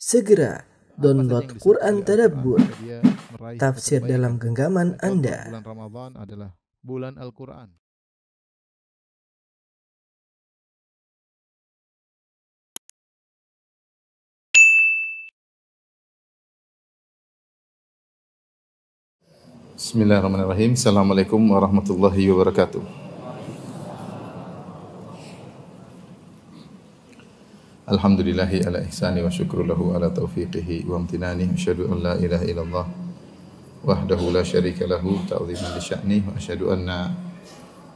Segera download Quran Tadabbur, dia meraih tafsir kebaikan. dalam genggaman Contoh, Anda. Bulan Ramadan adalah bulan Al-Quran. Bismillahirrahmanirrahim. Assalamualaikum warahmatullahi wabarakatuh. Alhamdulillahi ala ihsani wa syukru lahu ala taufiqihi wa amtinani. Asyhadu an la ilaha illallah wahdahu la syarika lahu ta'ziman li sya'ni wa asyhadu anna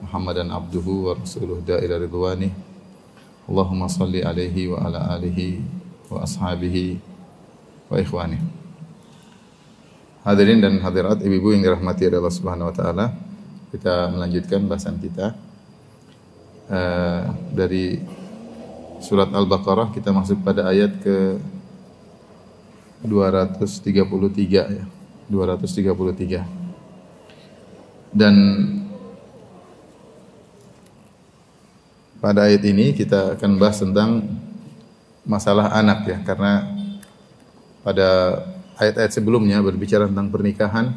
Muhammadan abduhu wa rasuluhu da'ila ridwani. Allahumma salli alaihi wa ala alihi wa ashabihi wa ikhwani. Hadirin dan hadirat, ibu-ibu yang dirahmati Allah Subhanahu wa taala, kita melanjutkan bahasan kita dari surat Al-Baqarah. Kita masuk pada ayat ke 233 ya. 233. Dan pada ayat ini kita akan bahas tentang masalah anak ya, karena pada ayat-ayat sebelumnya berbicara tentang pernikahan,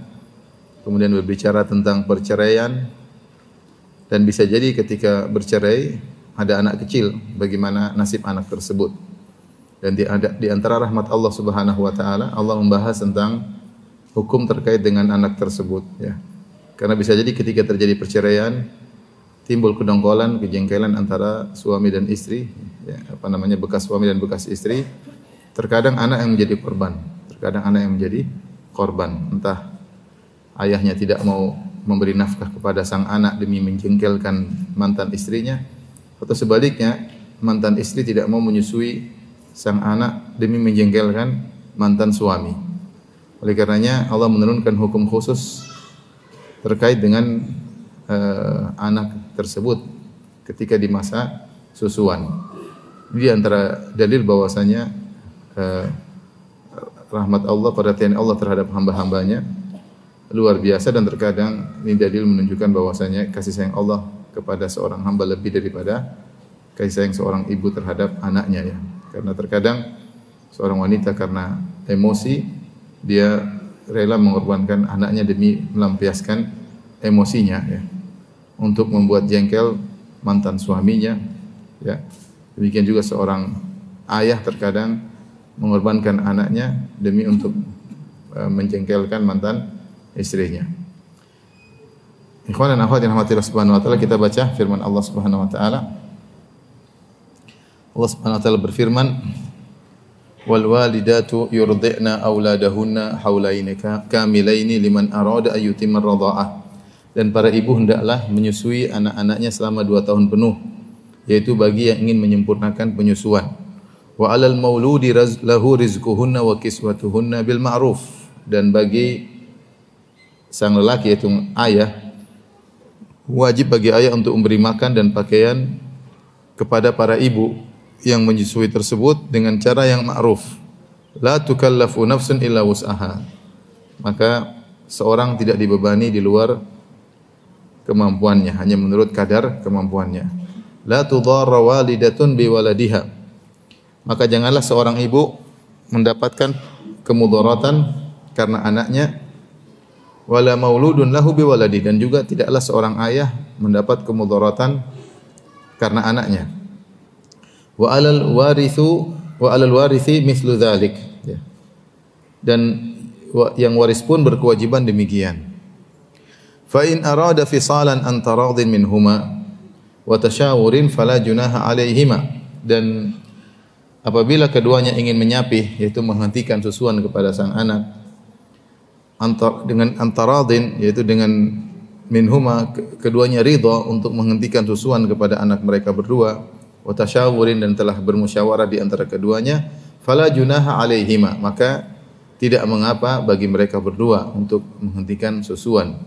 kemudian berbicara tentang perceraian, dan bisa jadi ketika bercerai ada anak kecil, bagaimana nasib anak tersebut. Dan di antara rahmat Allah Subhanahu wa taala, Allah membahas tentang hukum terkait dengan anak tersebut ya. Karena bisa jadi ketika terjadi perceraian timbul kedongkolan, kejengkelan antara suami dan istri ya, bekas suami dan bekas istri. Terkadang anak yang menjadi korban. Terkadang anak yang menjadi korban, entah ayahnya tidak mau memberi nafkah kepada sang anak demi menjengkelkan mantan istrinya, atau sebaliknya mantan istri tidak mau menyusui sang anak demi menjengkelkan mantan suami. Oleh karenanya Allah menurunkan hukum khusus terkait dengan anak tersebut ketika di masa susuan. Di antara dalil bahwasanya rahmat Allah, perhatian Allah terhadap hamba-hambanya luar biasa, dan terkadang ini dalil menunjukkan bahwasanya kasih sayang Allah kepada seorang hamba lebih daripada kasih sayang seorang ibu terhadap anaknya ya. Karena terkadang seorang wanita karena emosi dia rela mengorbankan anaknya demi melampiaskan emosinya ya, untuk membuat jengkel mantan suaminya ya. Demikian juga seorang ayah terkadang mengorbankan anaknya demi untuk menjengkelkan mantan istrinya. Ikhwan dan akhwat yang dirahmati Allah Subhanahu wa taala, kita baca firman Allah Subhanahu wa taala. Allah Subhanahu wa taala berfirman, "Wal walidatu yurdi'na auladahunna haulaini kamilaini liman arada ay yutimma ar-radha'ah." Dan para ibu hendaklah menyusui anak-anaknya selama 2 tahun penuh, yaitu bagi yang ingin menyempurnakan penyusuan. Wa 'alal mauludi lahu rizquhunna wa kiswatuhunna bil ma'ruf. Dan bagi sang lelaki yaitu ayah, wajib bagi ayah untuk memberi makan dan pakaian kepada para ibu yang menyusui tersebut dengan cara yang ma'ruf. La tukallafu nafsun illa wus'aha. Maka seorang tidak dibebani di luar kemampuannya, hanya menurut kadar kemampuannya. La tudarra walidatun biwaladiha. Maka janganlah seorang ibu mendapatkan kemudaratan karena anaknya, wala mauludun lahu biwaladi, dan juga tidaklah seorang ayah mendapat kemudaratan karena anaknya. Wa alal warithi mithlu dzalik. Dan yang waris pun berkewajiban demikian. Fa in arada fisalan an taradin minhuma wa tashawurin fala junaha alaihima. Dan apabila keduanya ingin menyapih, yaitu menghentikan susuan kepada sang anak, dengan antaradin, yaitu dengan minhuma, keduanya ridha untuk menghentikan susuan kepada anak mereka berdua, wa tasyawurin, dan telah bermusyawarah di antara keduanya, fala junaha alaihima, maka tidak mengapa bagi mereka berdua untuk menghentikan susuan,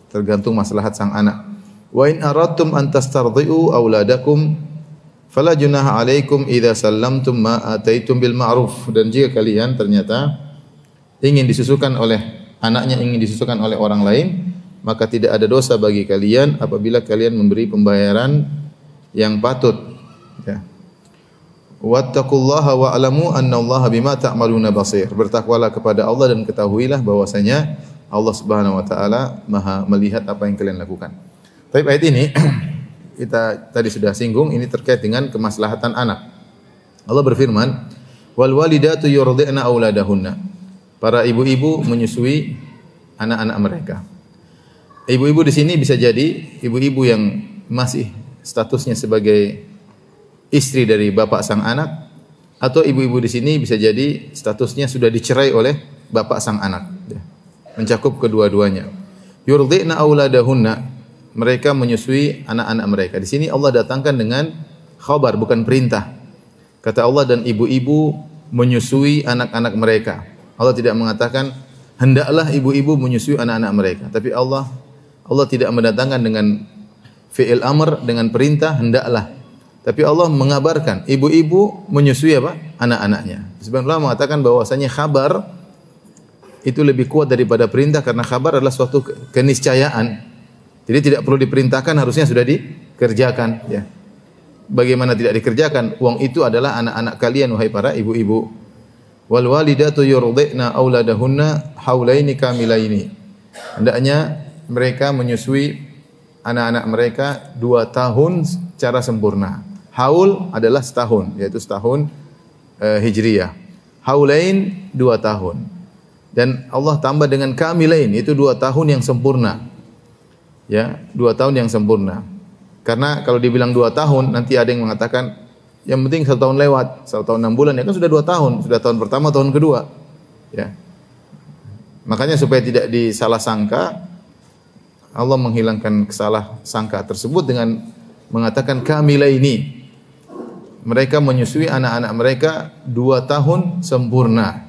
tergantung maslahat sang anak. Wa in aradtum an tastardhi'u auladakum fala junaha alaikum idza sallamtum ma ataitum bil ma'ruf. Dan jika kalian ternyata ingin disusukan oleh anaknya, ingin disusukan oleh orang lain, maka tidak ada dosa bagi kalian apabila kalian memberi pembayaran yang patut ya. Wattaqullaha wa'lamu annallaha bima ta'maluna basir. Bertakwalah kepada Allah dan ketahuilah bahwasanya Allah Subhanahu wa taala Maha melihat apa yang kalian lakukan. Tapi ayat ini kita tadi sudah singgung, ini terkait dengan kemaslahatan anak. Allah berfirman, "Wal walidatu yurdi'na auladahunna." Para ibu-ibu menyusui anak-anak mereka. Ibu-ibu di sini bisa jadi ibu-ibu yang masih statusnya sebagai istri dari bapak sang anak, atau ibu-ibu di sini bisa jadi statusnya sudah dicerai oleh bapak sang anak. Mencakup kedua-duanya. Yurdi'na auladahunna, mereka menyusui anak-anak mereka. Di sini Allah datangkan dengan khabar, bukan perintah. Kata Allah, dan ibu-ibu menyusui anak-anak mereka. Allah tidak mengatakan hendaklah ibu-ibu menyusui anak-anak mereka, tapi Allah tidak mendatangkan dengan fi'il amr, dengan perintah hendaklah. Tapi Allah mengabarkan ibu-ibu menyusui apa? Anak-anaknya. Sebagian ulama mengatakan bahwasanya khabar itu lebih kuat daripada perintah, karena khabar adalah suatu keniscayaan. Jadi tidak perlu diperintahkan, harusnya sudah dikerjakan, ya. Bagaimana tidak dikerjakan? Uang itu adalah anak-anak kalian, wahai para ibu-ibu. Wal walidatu yurdi'na auladahunna haulaini kamilaini. Hendaknya mereka menyusui anak-anak mereka 2 tahun secara sempurna. Haul adalah setahun, yaitu setahun hijriyah. Haulain 2 tahun. Dan Allah tambah dengan kamilain, itu 2 tahun yang sempurna. Ya, 2 tahun yang sempurna. Karena kalau dibilang 2 tahun, nanti ada yang mengatakan yang penting 1 tahun lewat, 1 tahun 6 bulan, ya kan sudah 2 tahun, sudah tahun pertama, tahun kedua. Ya. Makanya supaya tidak disalah sangka, Allah menghilangkan kesalah sangka tersebut dengan mengatakan kamilaini. Mereka menyusui anak-anak mereka 2 tahun sempurna.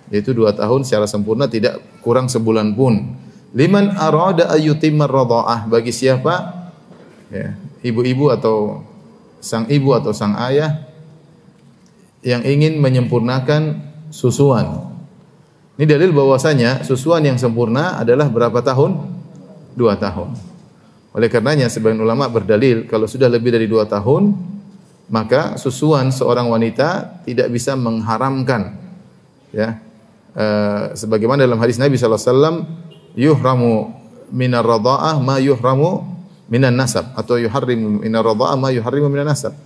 Yaitu 2 tahun secara sempurna, tidak kurang sebulan pun. Liman arada ayyutimar radha'ah, bagi siapa, ya, ibu-ibu atau sang ibu atau sang ayah yang ingin menyempurnakan susuan. Ini dalil bahwasanya susuan yang sempurna adalah berapa tahun? 2 tahun. Oleh karenanya sebagian ulama berdalil kalau sudah lebih dari 2 tahun, maka susuan seorang wanita tidak bisa mengharamkan, ya. Sebagaimana dalam hadis Nabi sallallahu alaihi wasallam, yuhramu minar radha'ah ma yuhramu minan nasab, atau yuharrimu minar radha'ah ma yuharrimu minan nasab.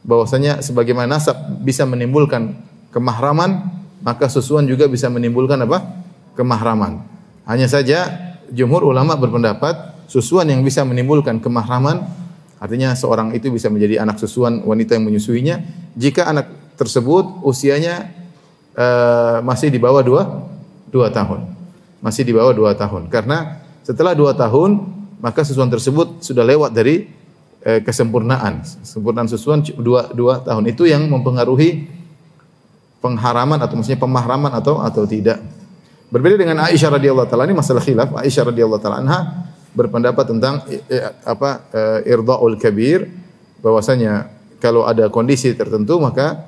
Bahwasanya sebagaimana nasab bisa menimbulkan kemahraman, maka susuan juga bisa menimbulkan apa? Kemahraman. Hanya saja jumhur ulama berpendapat susuan yang bisa menimbulkan kemahraman, artinya seorang itu bisa menjadi anak susuan wanita yang menyusuinya jika anak tersebut usianya masih di bawah 2 tahun. Masih di bawah 2 tahun. Karena setelah 2 tahun, maka susuan tersebut sudah lewat dari kesempurnaan. Sempurnaan susuan 2 tahun. Itu yang mempengaruhi pengharaman atau maksudnya pemahraman atau tidak. Berbeda dengan Aisyah radhiyallahu taala, ini masalah khilaf. Aisyah radhiyallahu taala anha berpendapat tentang irdaul kabir, bahwasanya kalau ada kondisi tertentu maka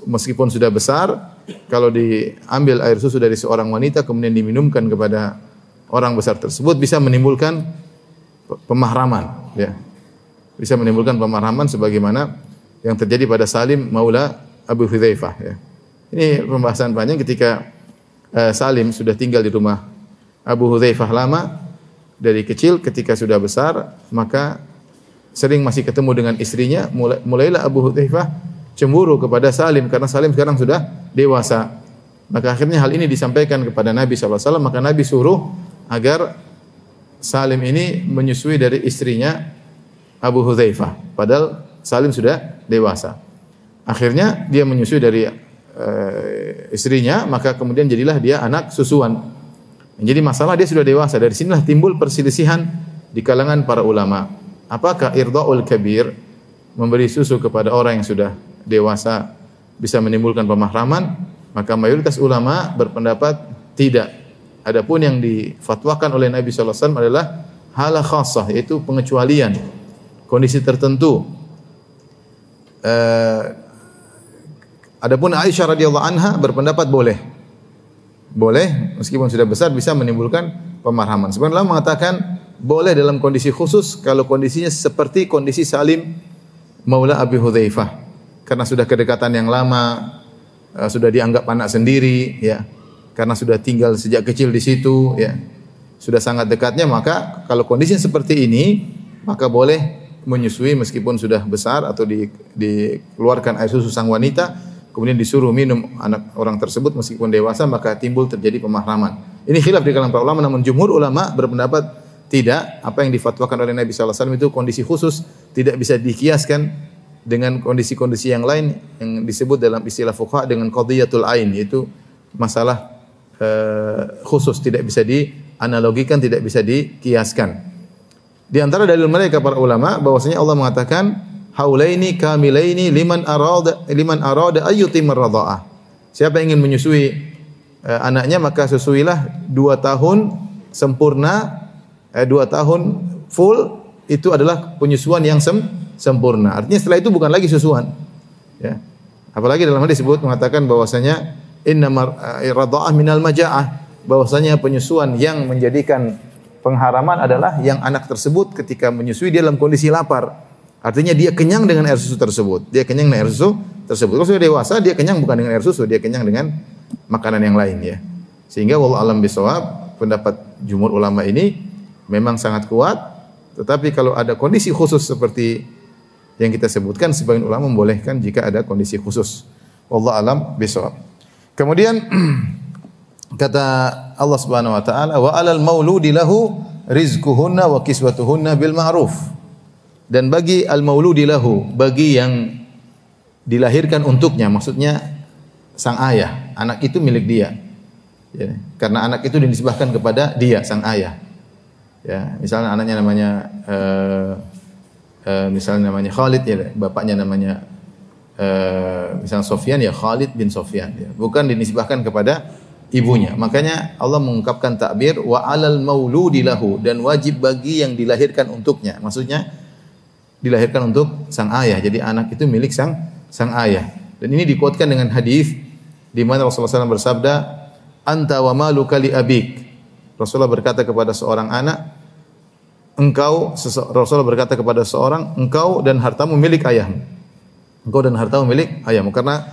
meskipun sudah besar, kalau diambil air susu dari seorang wanita kemudian diminumkan kepada orang besar tersebut bisa menimbulkan pemahraman, ya. Bisa menimbulkan pemahraman sebagaimana yang terjadi pada Salim Maula Abu Hudzaifah, ya. Ini pembahasan panjang ketika Salim sudah tinggal di rumah Abu Hudzaifah lama dari kecil, ketika sudah besar maka sering masih ketemu dengan istrinya, mulailah Abu Hudzaifah cemburu kepada Salim karena Salim sekarang sudah dewasa. Maka akhirnya hal ini disampaikan kepada Nabi SAW, maka Nabi suruh agar Salim ini menyusui dari istrinya Abu Hudzaifah, padahal Salim sudah dewasa. Akhirnya dia menyusui dari istrinya, maka kemudian jadilah dia anak susuan. Jadi masalah dia sudah dewasa. Dari sinilah timbul perselisihan di kalangan para ulama. Apakah irdaul kabir, memberi susu kepada orang yang sudah dewasa, bisa menimbulkan pemahraman? Maka mayoritas ulama berpendapat tidak. Adapun yang difatwakan oleh Nabi sallallahu alaihi wasallam adalah hala khassah, yaitu pengecualian, kondisi tertentu. Adapun Aisyah radhiyallahu anha berpendapat boleh. Boleh meskipun sudah besar bisa menimbulkan pemahraman. Sebenarnya mengatakan boleh dalam kondisi khusus, kalau kondisinya seperti kondisi Salim Maula Abi Hudzaifah. karena sudah kedekatan yang lama, sudah dianggap anak sendiri, ya, karena sudah tinggal sejak kecil di situ, ya, sudah sangat dekatnya, maka kalau kondisi seperti ini, maka boleh menyusui meskipun sudah besar atau dikeluarkan air susu sang wanita, kemudian disuruh minum anak orang tersebut meskipun dewasa, maka timbul terjadi pemahraman. Ini khilaf di kalangan para ulama, namun jumhur ulama berpendapat tidak, apa yang difatwakan oleh Nabi sallallahu alaihi wasallam itu kondisi khusus, tidak bisa dikiaskan dengan kondisi-kondisi yang lain yang disebut dalam istilah fuqaha dengan qadhiyatul ain, yaitu masalah khusus, tidak bisa dianalogikan, tidak bisa dikiaskan. Di antara dalil mereka para ulama bahwasanya Allah mengatakan haulaini kamilaini liman arada ayyutimar radhaah. Siapa yang ingin menyusui anaknya maka susuilah 2 tahun sempurna, 2 tahun full, itu adalah penyusuan yang sempurna. Artinya setelah itu bukan lagi susuan. Ya. Apalagi dalam hadis disebut mengatakan bahwasanya innamar radhaah minal maja'ah, bahwasanya penyusuan yang menjadikan pengharaman adalah yang anak tersebut ketika menyusui dia dalam kondisi lapar. Artinya dia kenyang dengan air susu tersebut. Dia kenyang dengan air susu tersebut. Kalau sudah dewasa dia kenyang bukan dengan air susu, dia kenyang dengan makanan yang lain, ya. Sehingga wallahu alam bisawab, pendapat jumhur ulama ini memang sangat kuat. Tetapi kalau ada kondisi khusus seperti yang kita sebutkan, sebagian ulama membolehkan jika ada kondisi khusus. Wallahu alam bisawab. Kemudian kata Allah Subhanahu wa taala, wa 'alal mauludi lahu rizquhunna wa kiswatuhunna bil ma'ruf. Dan bagi al-mauludi lahu, bagi yang dilahirkan untuknya, maksudnya sang ayah, anak itu milik dia. Ya, karena anak itu dinisbahkan kepada dia, sang ayah. Ya, misalnya anaknya namanya misalnya namanya Khalid, ya, bapaknya namanya misalnya Sofyan, ya Khalid bin Sofyan, ya. Bukan dinisbahkan kepada ibunya. Makanya Allah mengungkapkan takbir wa 'alal mauludi lahu, dan wajib bagi yang dilahirkan untuknya. Maksudnya dilahirkan untuk sang ayah. Jadi anak itu milik sang ayah. Dan ini dikuatkan dengan hadis di mana Rasulullah SAW bersabda, "Anta wa maluka li abik." Rasulullah berkata kepada seorang anak, Rasulullah berkata kepada seorang, engkau dan hartamu milik ayahmu. Engkau dan hartamu milik ayahmu, karena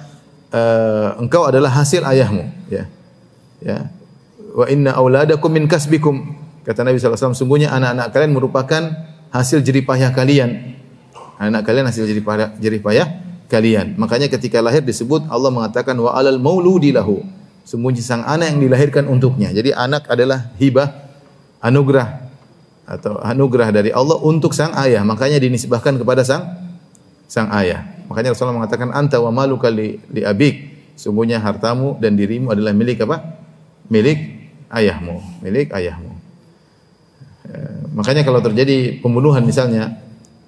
engkau adalah hasil ayahmu, ya. Ya. Wa inna auladakum min kasbikum. Kata Nabi sallallahu alaihi wasallam, sungguhnya anak-anak kalian merupakan hasil jerih payah kalian. Anak kalian hasil jerih payah kalian. Makanya ketika lahir disebut Allah mengatakan wa 'alal mauludi lahu. Sungguhnya sang anak yang dilahirkan untuknya. Jadi anak adalah hibah, anugerah atau anugerah dari Allah untuk sang ayah. Makanya dinisbahkan kepada sang ayah. Makanya Rasulullah mengatakan anta wa maluka li abik. Sungguhnya hartamu dan dirimu adalah milik apa? Milik ayahmu, milik ayahmu. Makanya kalau terjadi pembunuhan misalnya,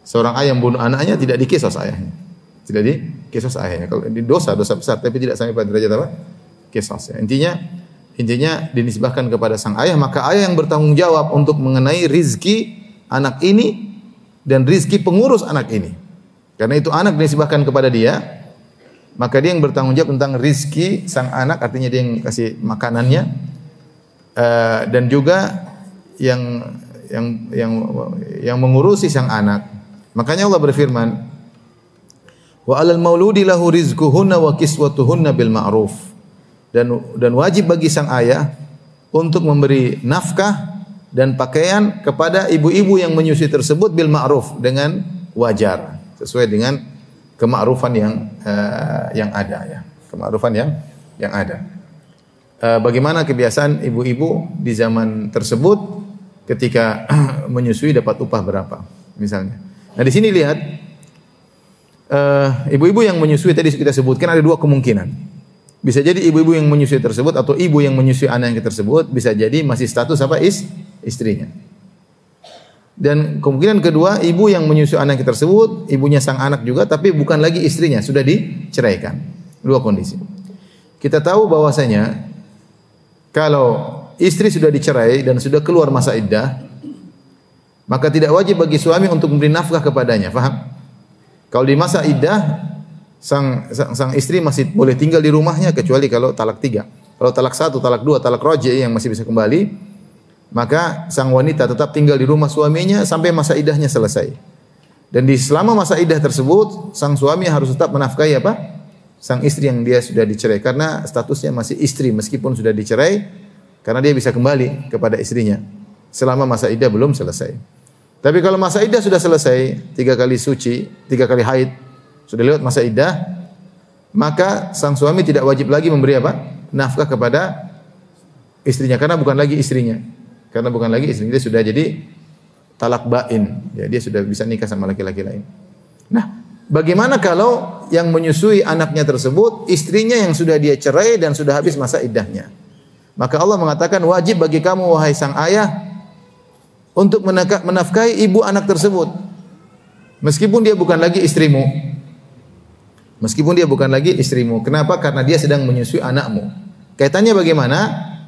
seorang ayah membunuh anaknya tidak dikisos ayahnya. Tidak dikisos ayahnya. Kalau di dosa besar tapi tidak sampai pada derajat apa? Kisos, ya. Intinya dinisbahkan kepada sang ayah, maka ayah yang bertanggung jawab untuk mengenai rizki anak ini dan rizki pengurus anak ini. Karena itu anak dinisbahkan kepada dia, maka dia yang bertanggung jawab tentang rizki sang anak, artinya dia yang kasih makanannya, dan juga yang mengurusi sang anak. Makanya Allah berfirman, wa 'alal mauludi lahu rizquhunna wa kiswatuhunna bil ma'ruf. Dan wajib bagi sang ayah untuk memberi nafkah dan pakaian kepada ibu-ibu yang menyusui tersebut bil ma'ruf, dengan wajar, sesuai dengan kema'rufan yang ada, ya. Kema'rufan yang ada. Bagaimana kebiasaan ibu-ibu di zaman tersebut ketika menyusui dapat upah berapa misalnya. Nah, di sini lihat ibu-ibu yang menyusui tadi kita sebutkan ada 2 kemungkinan. Bisa jadi ibu-ibu yang menyusui tersebut atau ibu yang menyusui anak yang tersebut bisa jadi masih status apa? Istrinya. Dan kemungkinan kedua, ibu yang menyusui anak tersebut, ibunya sang anak juga, tapi bukan lagi istrinya, sudah diceraikan. 2 kondisi. Kita tahu bahwasanya kalau istri sudah dicerai dan sudah keluar masa iddah, maka tidak wajib bagi suami untuk memberi nafkah kepadanya. Faham? Kalau di masa iddah, sang istri masih boleh tinggal di rumahnya kecuali kalau talak 3. Kalau talak 1, talak 2, talak raj'i yang masih bisa kembali, maka sang wanita tetap tinggal di rumah suaminya sampai masa iddahnya selesai. Dan di selama masa iddah tersebut, sang suami harus tetap menafkahi apa? Sang istri yang dia sudah dicerai, karena statusnya masih istri meskipun sudah dicerai, karena dia bisa kembali kepada istrinya selama masa iddah belum selesai. Tapi kalau masa iddah sudah selesai, 3 kali suci, 3 kali haid, sudah lewat masa iddah, maka sang suami tidak wajib lagi memberi apa? Nafkah kepada istrinya, karena bukan lagi istrinya. Karena bukan lagi istrinya, dia sudah jadi talak bain. Ya, dia sudah bisa nikah sama laki-laki lain. Nah, bagaimana kalau yang menyusui anaknya tersebut istrinya yang sudah dia cerai dan sudah habis masa iddahnya? Maka Allah mengatakan wajib bagi kamu wahai sang ayah untuk menafkahi ibu anak tersebut. Meskipun dia bukan lagi istrimu. Meskipun dia bukan lagi istrimu. Kenapa? Karena dia sedang menyusui anakmu. Kaitannya bagaimana?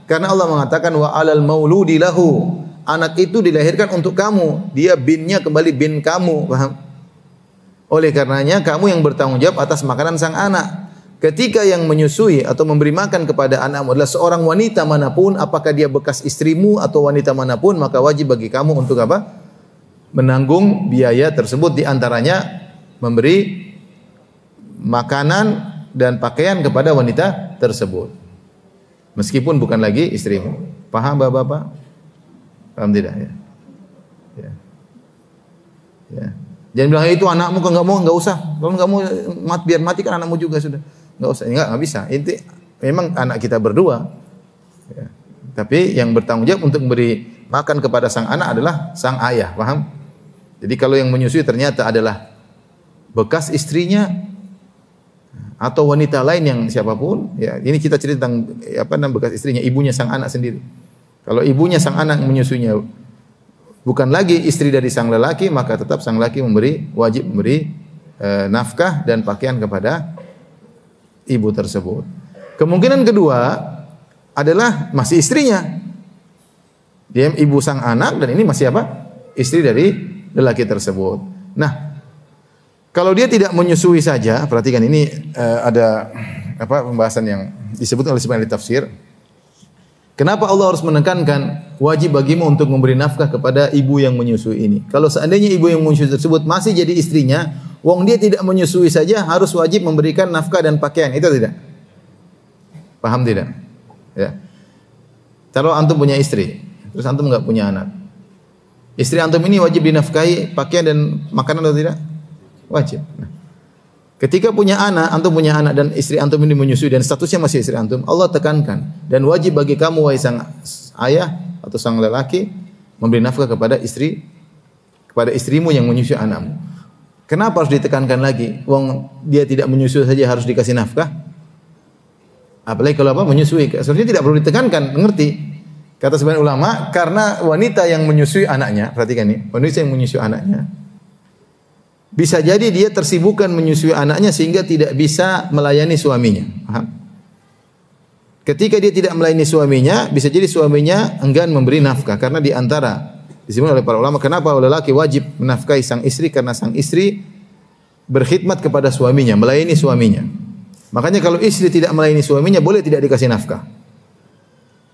Karena Allah mengatakan wa 'alal mauludi lahu. Anak itu dilahirkan untuk kamu. Dia binnya kembali bin kamu. Paham? Oleh karenanya kamu yang bertanggung jawab atas makanan sang anak. Ketika yang menyusui atau memberi makan kepada anakmu adalah seorang wanita manapun, apakah dia bekas istrimu atau wanita manapun, maka wajib bagi kamu untuk apa? Menanggung biaya tersebut, di antaranya memberi makanan dan pakaian kepada wanita tersebut. Meskipun bukan lagi istrimu. Paham Bapak-bapak? Paham tidak ya? Ya. Ya. Jangan bilang itu anakmu, kalau enggak mau enggak usah. Kalau enggak mau biar mati kan anakmu juga sudah. Enggak usah. Enggak bisa. Itu memang anak kita berdua. Ya. Tapi yang bertanggung jawab untuk memberi makan kepada sang anak adalah sang ayah, paham? Jadi kalau yang menyusui ternyata adalah bekas istrinya atau wanita lain yang siapapun, ya ini kita cerita tentang apa namanya bekas istrinya, ibunya sang anak sendiri. Kalau ibunya sang anak menyusuinya bukan lagi istri dari sang lelaki, maka tetap sang lelaki wajib memberi nafkah dan pakaian kepada ibu tersebut. Kemungkinan kedua adalah masih istrinya. Dia ibu sang anak dan ini masih apa? Istri dari lelaki tersebut. Nah, kalau dia tidak menyusui saja, perhatikan ini ada apa pembahasan yang disebut oleh sebagian ahli tafsir. Kenapa Allah harus menekankan wajib bagimu untuk memberi nafkah kepada ibu yang menyusui ini? Kalau seandainya ibu yang menyusui tersebut masih jadi istrinya, wong dia tidak menyusui saja harus wajib memberikan nafkah dan pakaian, itu tidak? Paham tidak? Ya. Kalau antum punya istri, terus antum enggak punya anak. Istri antum ini wajib dinafkahi pakaian dan makanan atau tidak? Wajib. Nah, ketika punya anak, antum punya anak dan istri antum ini menyusui dan statusnya masih istri antum, Allah tekankan dan wajib bagi kamu wahai sang ayah atau sang lelaki memberi nafkah kepada istrimu yang menyusui anakmu. Kenapa harus ditekankan lagi? Wong dia tidak menyusui saja harus dikasih nafkah. Apalagi kalau apa menyusui, sebenarnya tidak perlu ditekankan, mengerti? Kata sebagian ulama, karena wanita yang menyusui anaknya, perhatikan nih, wanita yang menyusui anaknya bisa jadi dia tersibukkan menyusui anaknya sehingga tidak bisa melayani suaminya. Paham? Ketika dia tidak melayani suaminya, bisa jadi suaminya enggan memberi nafkah karena di antara disebut oleh para ulama kenapa lelaki wajib menafkahi sang istri karena sang istri berkhidmat kepada suaminya, melayani suaminya. Makanya kalau istri tidak melayani suaminya boleh tidak dikasih nafkah.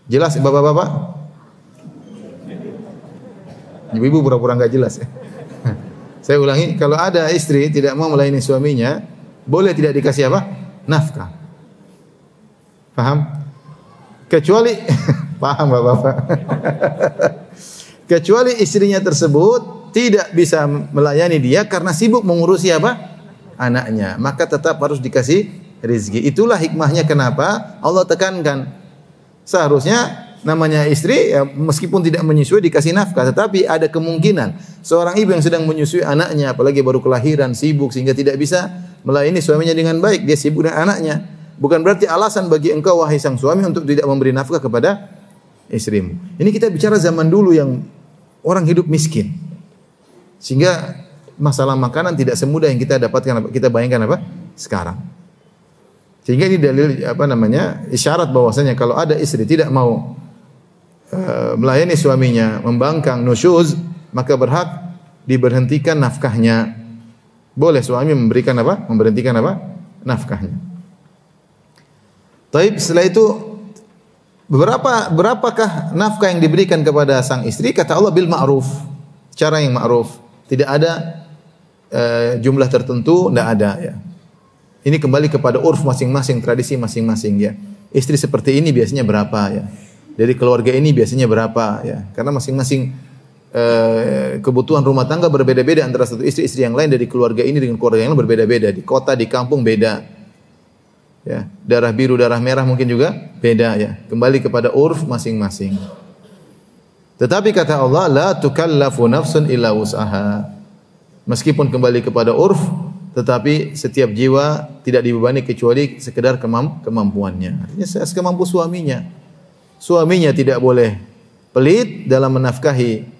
Jelas Bapak-bapak? Ibu-ibu pura-pura enggak jelas ya. Saya ulangi, kalau ada istri tidak mau melayani suaminya, boleh tidak dikasih apa? Nafkah. Paham? Kecuali paham Bapak-bapak. Kecuali istrinya tersebut tidak bisa melayani dia karena sibuk mengurusi apa? Anaknya. Maka tetap harus dikasih rezeki. Itulah hikmahnya kenapa Allah tekankan. Seharusnya namanya istri ya, meskipun tidak menyusui dikasih nafkah, tetapi ada kemungkinan seorang ibu yang sedang menyusui anaknya apalagi baru kelahiran sibuk sehingga tidak bisa melayani suaminya dengan baik, dia sibuk dengan anaknya, bukan berarti alasan bagi engkau wahai sang suami untuk tidak memberi nafkah kepada istrimu. Ini kita bicara zaman dulu yang orang hidup miskin sehingga masalah makanan tidak semudah yang kita dapatkan, kita bayangkan apa sekarang. Sehingga ini dalil apa namanya isyarat bahwasanya kalau ada istri tidak mau melayani suaminya, membangkang, nusyuz, maka berhak diberhentikan nafkahnya. Boleh suami memberikan apa? Memberhentikan apa? Nafkahnya. Taib setelah itu berapakah nafkah yang diberikan kepada sang istri? Kata Allah bil ma'ruf. Cara yang ma'ruf. Tidak ada jumlah tertentu, tidak ada ya. Ini kembali kepada urf masing-masing, tradisi masing-masing ya. Istri seperti ini biasanya berapa ya? Dari keluarga ini biasanya berapa ya? Karena masing-masing kebutuhan rumah tangga berbeda-beda antara satu istri yang lain, dari keluarga ini dengan keluarga yang lain berbeda-beda. Di kota, di kampung beda. Ya, darah biru, darah merah mungkin juga beda ya. Kembali kepada urf masing-masing. Tetapi kata Allah, la tukallafu nafsun illa wus'aha. Meskipun kembali kepada urf, tetapi setiap jiwa tidak dibebani kecuali sekedar kemampuannya. Artinya sekemampu suaminya. Suaminya tidak boleh pelit dalam menafkahi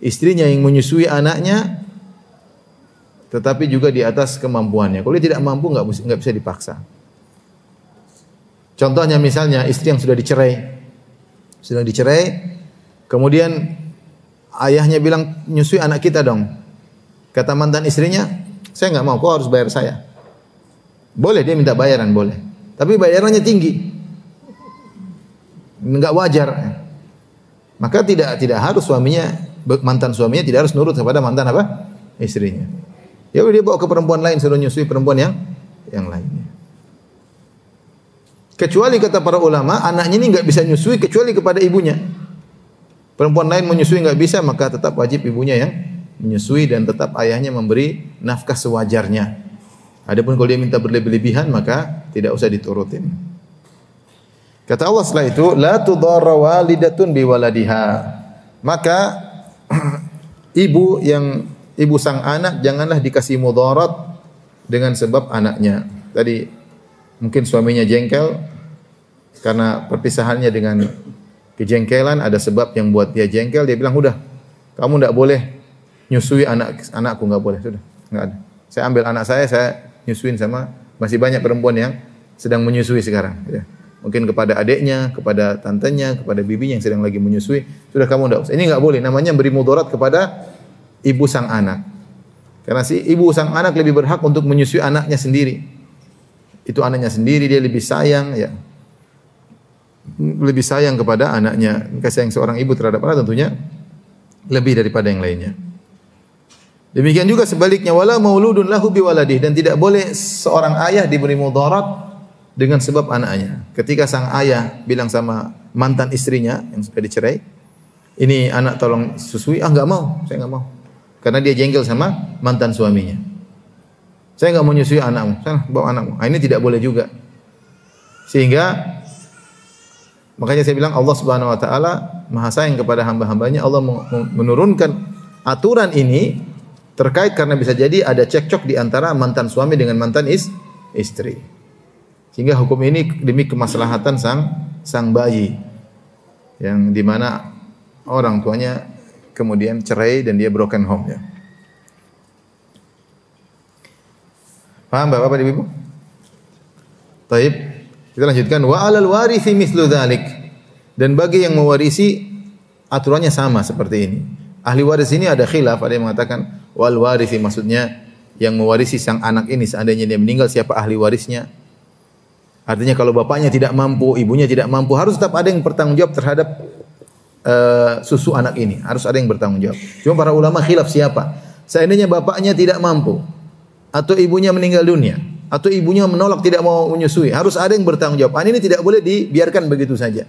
istrinya yang menyusui anaknya, tetapi juga di atas kemampuannya. Kalau dia tidak mampu, nggak bisa dipaksa. Contohnya misalnya istri yang sudah dicerai, kemudian ayahnya bilang, nyusui anak kita dong. Kata mantan istrinya, saya nggak mau, kau harus bayar saya. Boleh dia minta bayaran, boleh. Tapi bayarannya tinggi, nggak wajar. Maka tidak harus mantan suaminya tidak harus nurut kepada mantan istrinya. Ya udah dia bawa ke perempuan lain, suruh nyusui perempuan yang lainnya. Kecuali kata para ulama, anaknya ini nggak bisa nyusui kecuali kepada ibunya. Perempuan lain menyusui nggak bisa, maka tetap wajib ibunya yang menyusui dan tetap ayahnya memberi nafkah sewajarnya. Adapun kalau dia minta berlebihan, maka tidak usah diturutin. Kata Allah setelah itu, la tudarra walidatun biwaladiha. Maka ibu sang anak janganlah dikasih mudarat dengan sebab anaknya. Tadi mungkin suaminya jengkel karena perpisahannya dengan kejengkelan, ada sebab yang buat dia jengkel, dia bilang, udah, kamu tidak boleh nyusui anakku, nggak boleh, sudah, nggak ada. Saya ambil anak saya nyusuin sama, masih banyak perempuan yang sedang menyusui sekarang. Ya. Mungkin kepada adiknya, kepada tantenya, kepada bibinya yang sedang lagi menyusui, sudah kamu tidak usah. Ini nggak boleh, namanya beri mudarat kepada ibu sang anak. Karena si ibu sang anak lebih berhak untuk menyusui anaknya sendiri. Itu anaknya sendiri, dia lebih sayang, ya. Lebih sayang kepada anaknya. Kasih sayang seorang ibu terhadap anak tentunya lebih daripada yang lainnya. Demikian juga sebaliknya, wala mauludun lahu biwaladih, dan tidak boleh seorang ayah diberi mudarat dengan sebab anaknya. Ketika sang ayah bilang sama mantan istrinya yang sudah dicerai, ini anak tolong susui, enggak mau, saya enggak mau. Karena dia jengkel sama mantan suaminya. Saya enggak mau nyusui anakmu, sana bawa anakmu. Ini tidak boleh juga. Sehingga makanya saya bilang Allah Subhanahu wa taala Maha sayang kepada hamba-hambanya. Allah menurunkan aturan ini terkait karena bisa jadi ada cekcok di antara mantan suami dengan mantan istri. Sehingga hukum ini demi kemaslahatan sang bayi yang dimana orang tuanya kemudian cerai dan dia broken home ya. Paham Bapak dan Ibu? Baik, kita lanjutkan, wa 'alal warithi mithlu dzalik. Dan bagi yang mewarisi aturannya sama seperti ini. Ahli waris ini ada khilaf, ada yang mengatakan wal warithi maksudnya yang mewarisi sang anak ini seandainya dia meninggal, siapa ahli warisnya? Artinya kalau bapaknya tidak mampu, ibunya tidak mampu, harus tetap ada yang bertanggung jawab terhadap susu anak ini. Harus ada yang bertanggung jawab. Cuma para ulama khilaf siapa. Seandainya bapaknya tidak mampu, atau ibunya meninggal dunia, atau ibunya menolak tidak mau menyusui, harus ada yang bertanggung jawab. Ini tidak boleh dibiarkan begitu saja.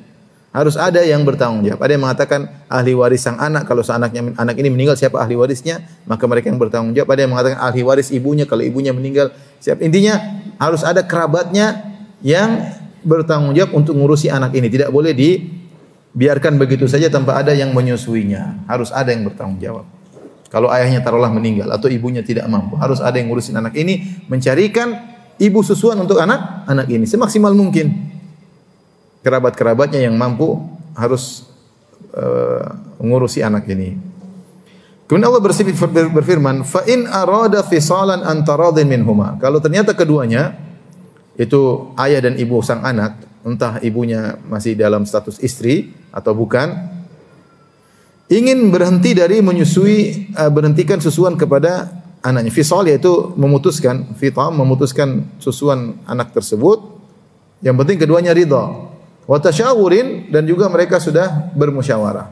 Harus ada yang bertanggung jawab. Ada yang mengatakan ahli waris sang anak, kalau anak ini meninggal siapa ahli warisnya, maka mereka yang bertanggung jawab. Ada yang mengatakan ahli waris ibunya, kalau ibunya meninggal siapa. Intinya harus ada kerabatnya yang bertanggung jawab untuk ngurusi anak ini. Tidak boleh dibiarkan begitu saja tanpa ada yang menyusuinya. Harus ada yang bertanggung jawab. Kalau ayahnya taruhlah meninggal atau ibunya tidak mampu, harus ada yang ngurusin anak ini, mencarikan ibu susuan untuk anak ini semaksimal mungkin. Kerabat-kerabatnya yang mampu harus mengurusi anak ini. Kemudian Allah berfirman, fa in arada fisalan an taradin minhuma. Kalau ternyata keduanya itu ayah dan ibu sang anak, entah ibunya masih dalam status istri atau bukan, ingin berhenti dari menyusui, berhentikan susuan kepada anaknya. Fisal yaitu memutuskan, fitam memutuskan susuan anak tersebut. Yang penting keduanya ridha. Wa tasyawurin, dan juga mereka sudah bermusyawarah.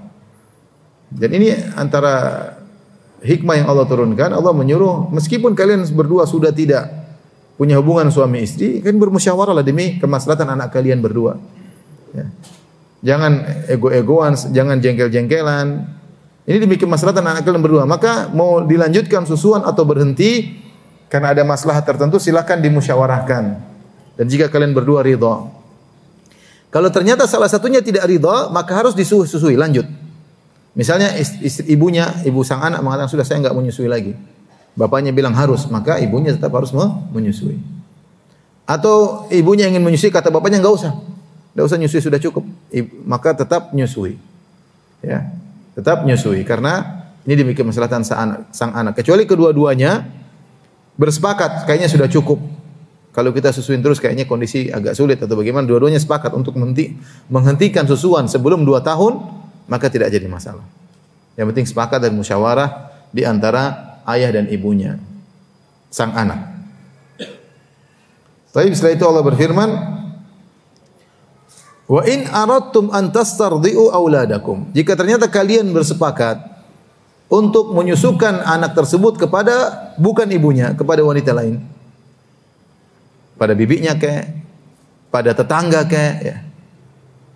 Dan ini antara hikmah yang Allah turunkan, Allah menyuruh meskipun kalian berdua sudah tidak punya hubungan suami istri, kan bermusyawarahlah demi kemaslahatan anak kalian berdua. Ya. Jangan ego-egoan, jangan jengkel-jengkelan. Ini demi kemaslahatan anak kalian berdua. Maka mau dilanjutkan susuan atau berhenti karena ada masalah tertentu, silakan dimusyawarahkan. Dan jika kalian berdua ridha. Kalau ternyata salah satunya tidak ridha, maka harus disusui lanjut. Misalnya ibu sang anak mengatakan sudah saya enggak menyusui lagi. Bapaknya bilang harus, maka ibunya tetap harus menyusui. Atau ibunya ingin menyusui, kata bapaknya enggak usah nyusui, sudah cukup. Maka tetap menyusui. Ya, tetap menyusui karena ini demi kemaslahatan sang anak. Kecuali kedua-duanya bersepakat, kayaknya sudah cukup. Kalau kita susuin terus kayaknya kondisi agak sulit atau bagaimana, dua-duanya sepakat untuk menghentikan susuan sebelum 2 tahun, maka tidak jadi masalah. Yang penting sepakat dan musyawarah di antara ayah dan ibunya sang anak. Tapi setelah itu Allah berfirman, "Wa in aradtum an tastardi'u auladakum." Jika ternyata kalian bersepakat untuk menyusukan anak tersebut kepada bukan ibunya, kepada wanita lain. Pada bibinya pada tetangga ya.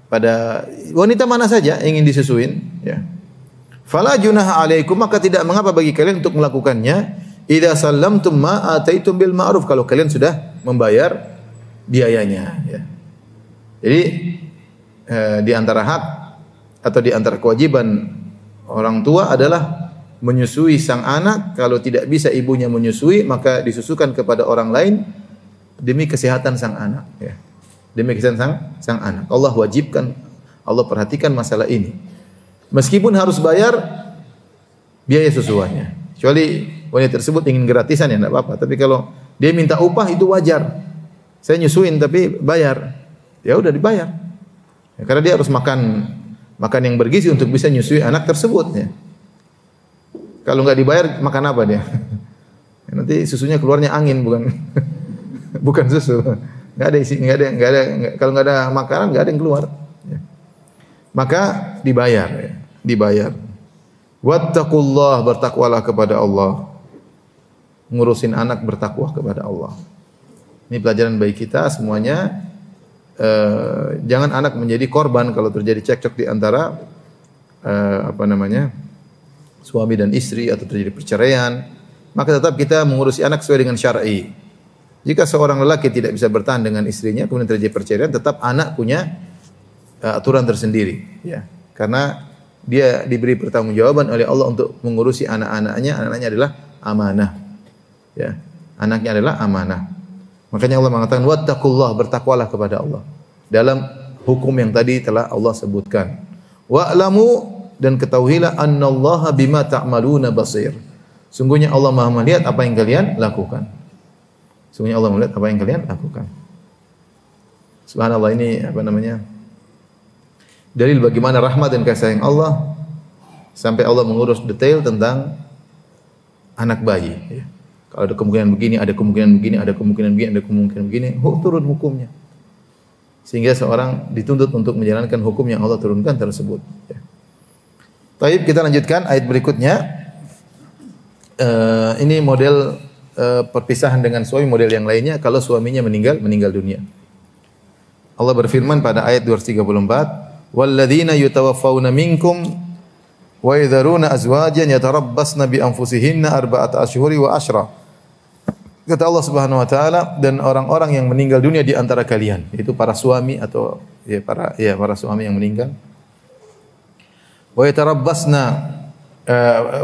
Pada wanita mana saja ingin disusuin, ya. Fala junaha alaikum, maka tidak mengapa bagi kalian untuk melakukannya idza sallamtum ma ataitum bil ma'ruf, kalau kalian sudah membayar biayanya, ya. Jadi di antara hak atau di antara kewajiban orang tua adalah menyusui sang anak. Kalau tidak bisa ibunya menyusui, maka disusukan kepada orang lain demi kesehatan sang anak, ya. Demi kesehatan sang anak. Allah wajibkan, Allah perhatikan masalah ini. Meskipun harus bayar biaya susuannya. Kecuali wanita tersebut ingin gratisan, ya enggak apa-apa. Tapi kalau dia minta upah itu wajar. Saya nyusuin tapi bayar. Ya udah dibayar. Ya, karena dia harus makan yang bergizi untuk bisa nyusui anak tersebut, ya. Kalau enggak dibayar makan apa dia? Nanti susunya keluarnya angin, bukan susu. Enggak ada isi, kalau enggak ada makanan enggak ada yang keluar. Ya. Maka dibayar, ya. Dibayar. Wattaqullah, bertakwalah kepada Allah. Ngurusin anak bertakwa kepada Allah. Ini pelajaran bagi kita semuanya. Jangan anak menjadi korban kalau terjadi cekcok di antara suami dan istri atau terjadi perceraian. Maka tetap kita mengurusi anak sesuai dengan syar'i. Jika seorang lelaki tidak bisa bertahan dengan istrinya, kemudian terjadi perceraian, tetap anak punya aturan tersendiri, ya. Karena dia diberi pertanggungjawaban oleh Allah untuk mengurusi anak-anaknya. Anak-anaknya adalah amanah, ya. Anaknya adalah amanah. Makanya Allah mengatakan wattaqullah, bertakwalah kepada Allah. Dalam hukum yang tadi telah Allah sebutkan. Wa'lamu, dan ketahuilah annallaha bima ta'maluna basir. Sungguhnya Allah Maha melihat apa yang kalian lakukan. Sungguhnya Allah melihat apa yang kalian lakukan. Subhanallah, ini dalil bagaimana rahmat dan kasih sayang Allah sampai Allah mengurus detail tentang anak bayi, ya. Kalau ada kemungkinan begini, ada kemungkinan begini, ada kemungkinan begini, ada kemungkinan begini, turun hukumnya. Sehingga seorang dituntut untuk menjalankan hukum yang Allah turunkan tersebut, ya. Baik, kita lanjutkan ayat berikutnya. Ini model perpisahan dengan suami, model yang lainnya kalau suaminya meninggal dunia. Allah berfirman pada ayat 234, "Walladzina yutawaffawna minkum wa yadharuna azwajan yatarabbasna bi anfusihinna arba'ata ashhuri wa ashra." Kata Allah Subhanahu wa taala, dan orang-orang yang meninggal dunia di antara kalian, itu para suami atau para suami yang meninggal. Wa yatarabbasna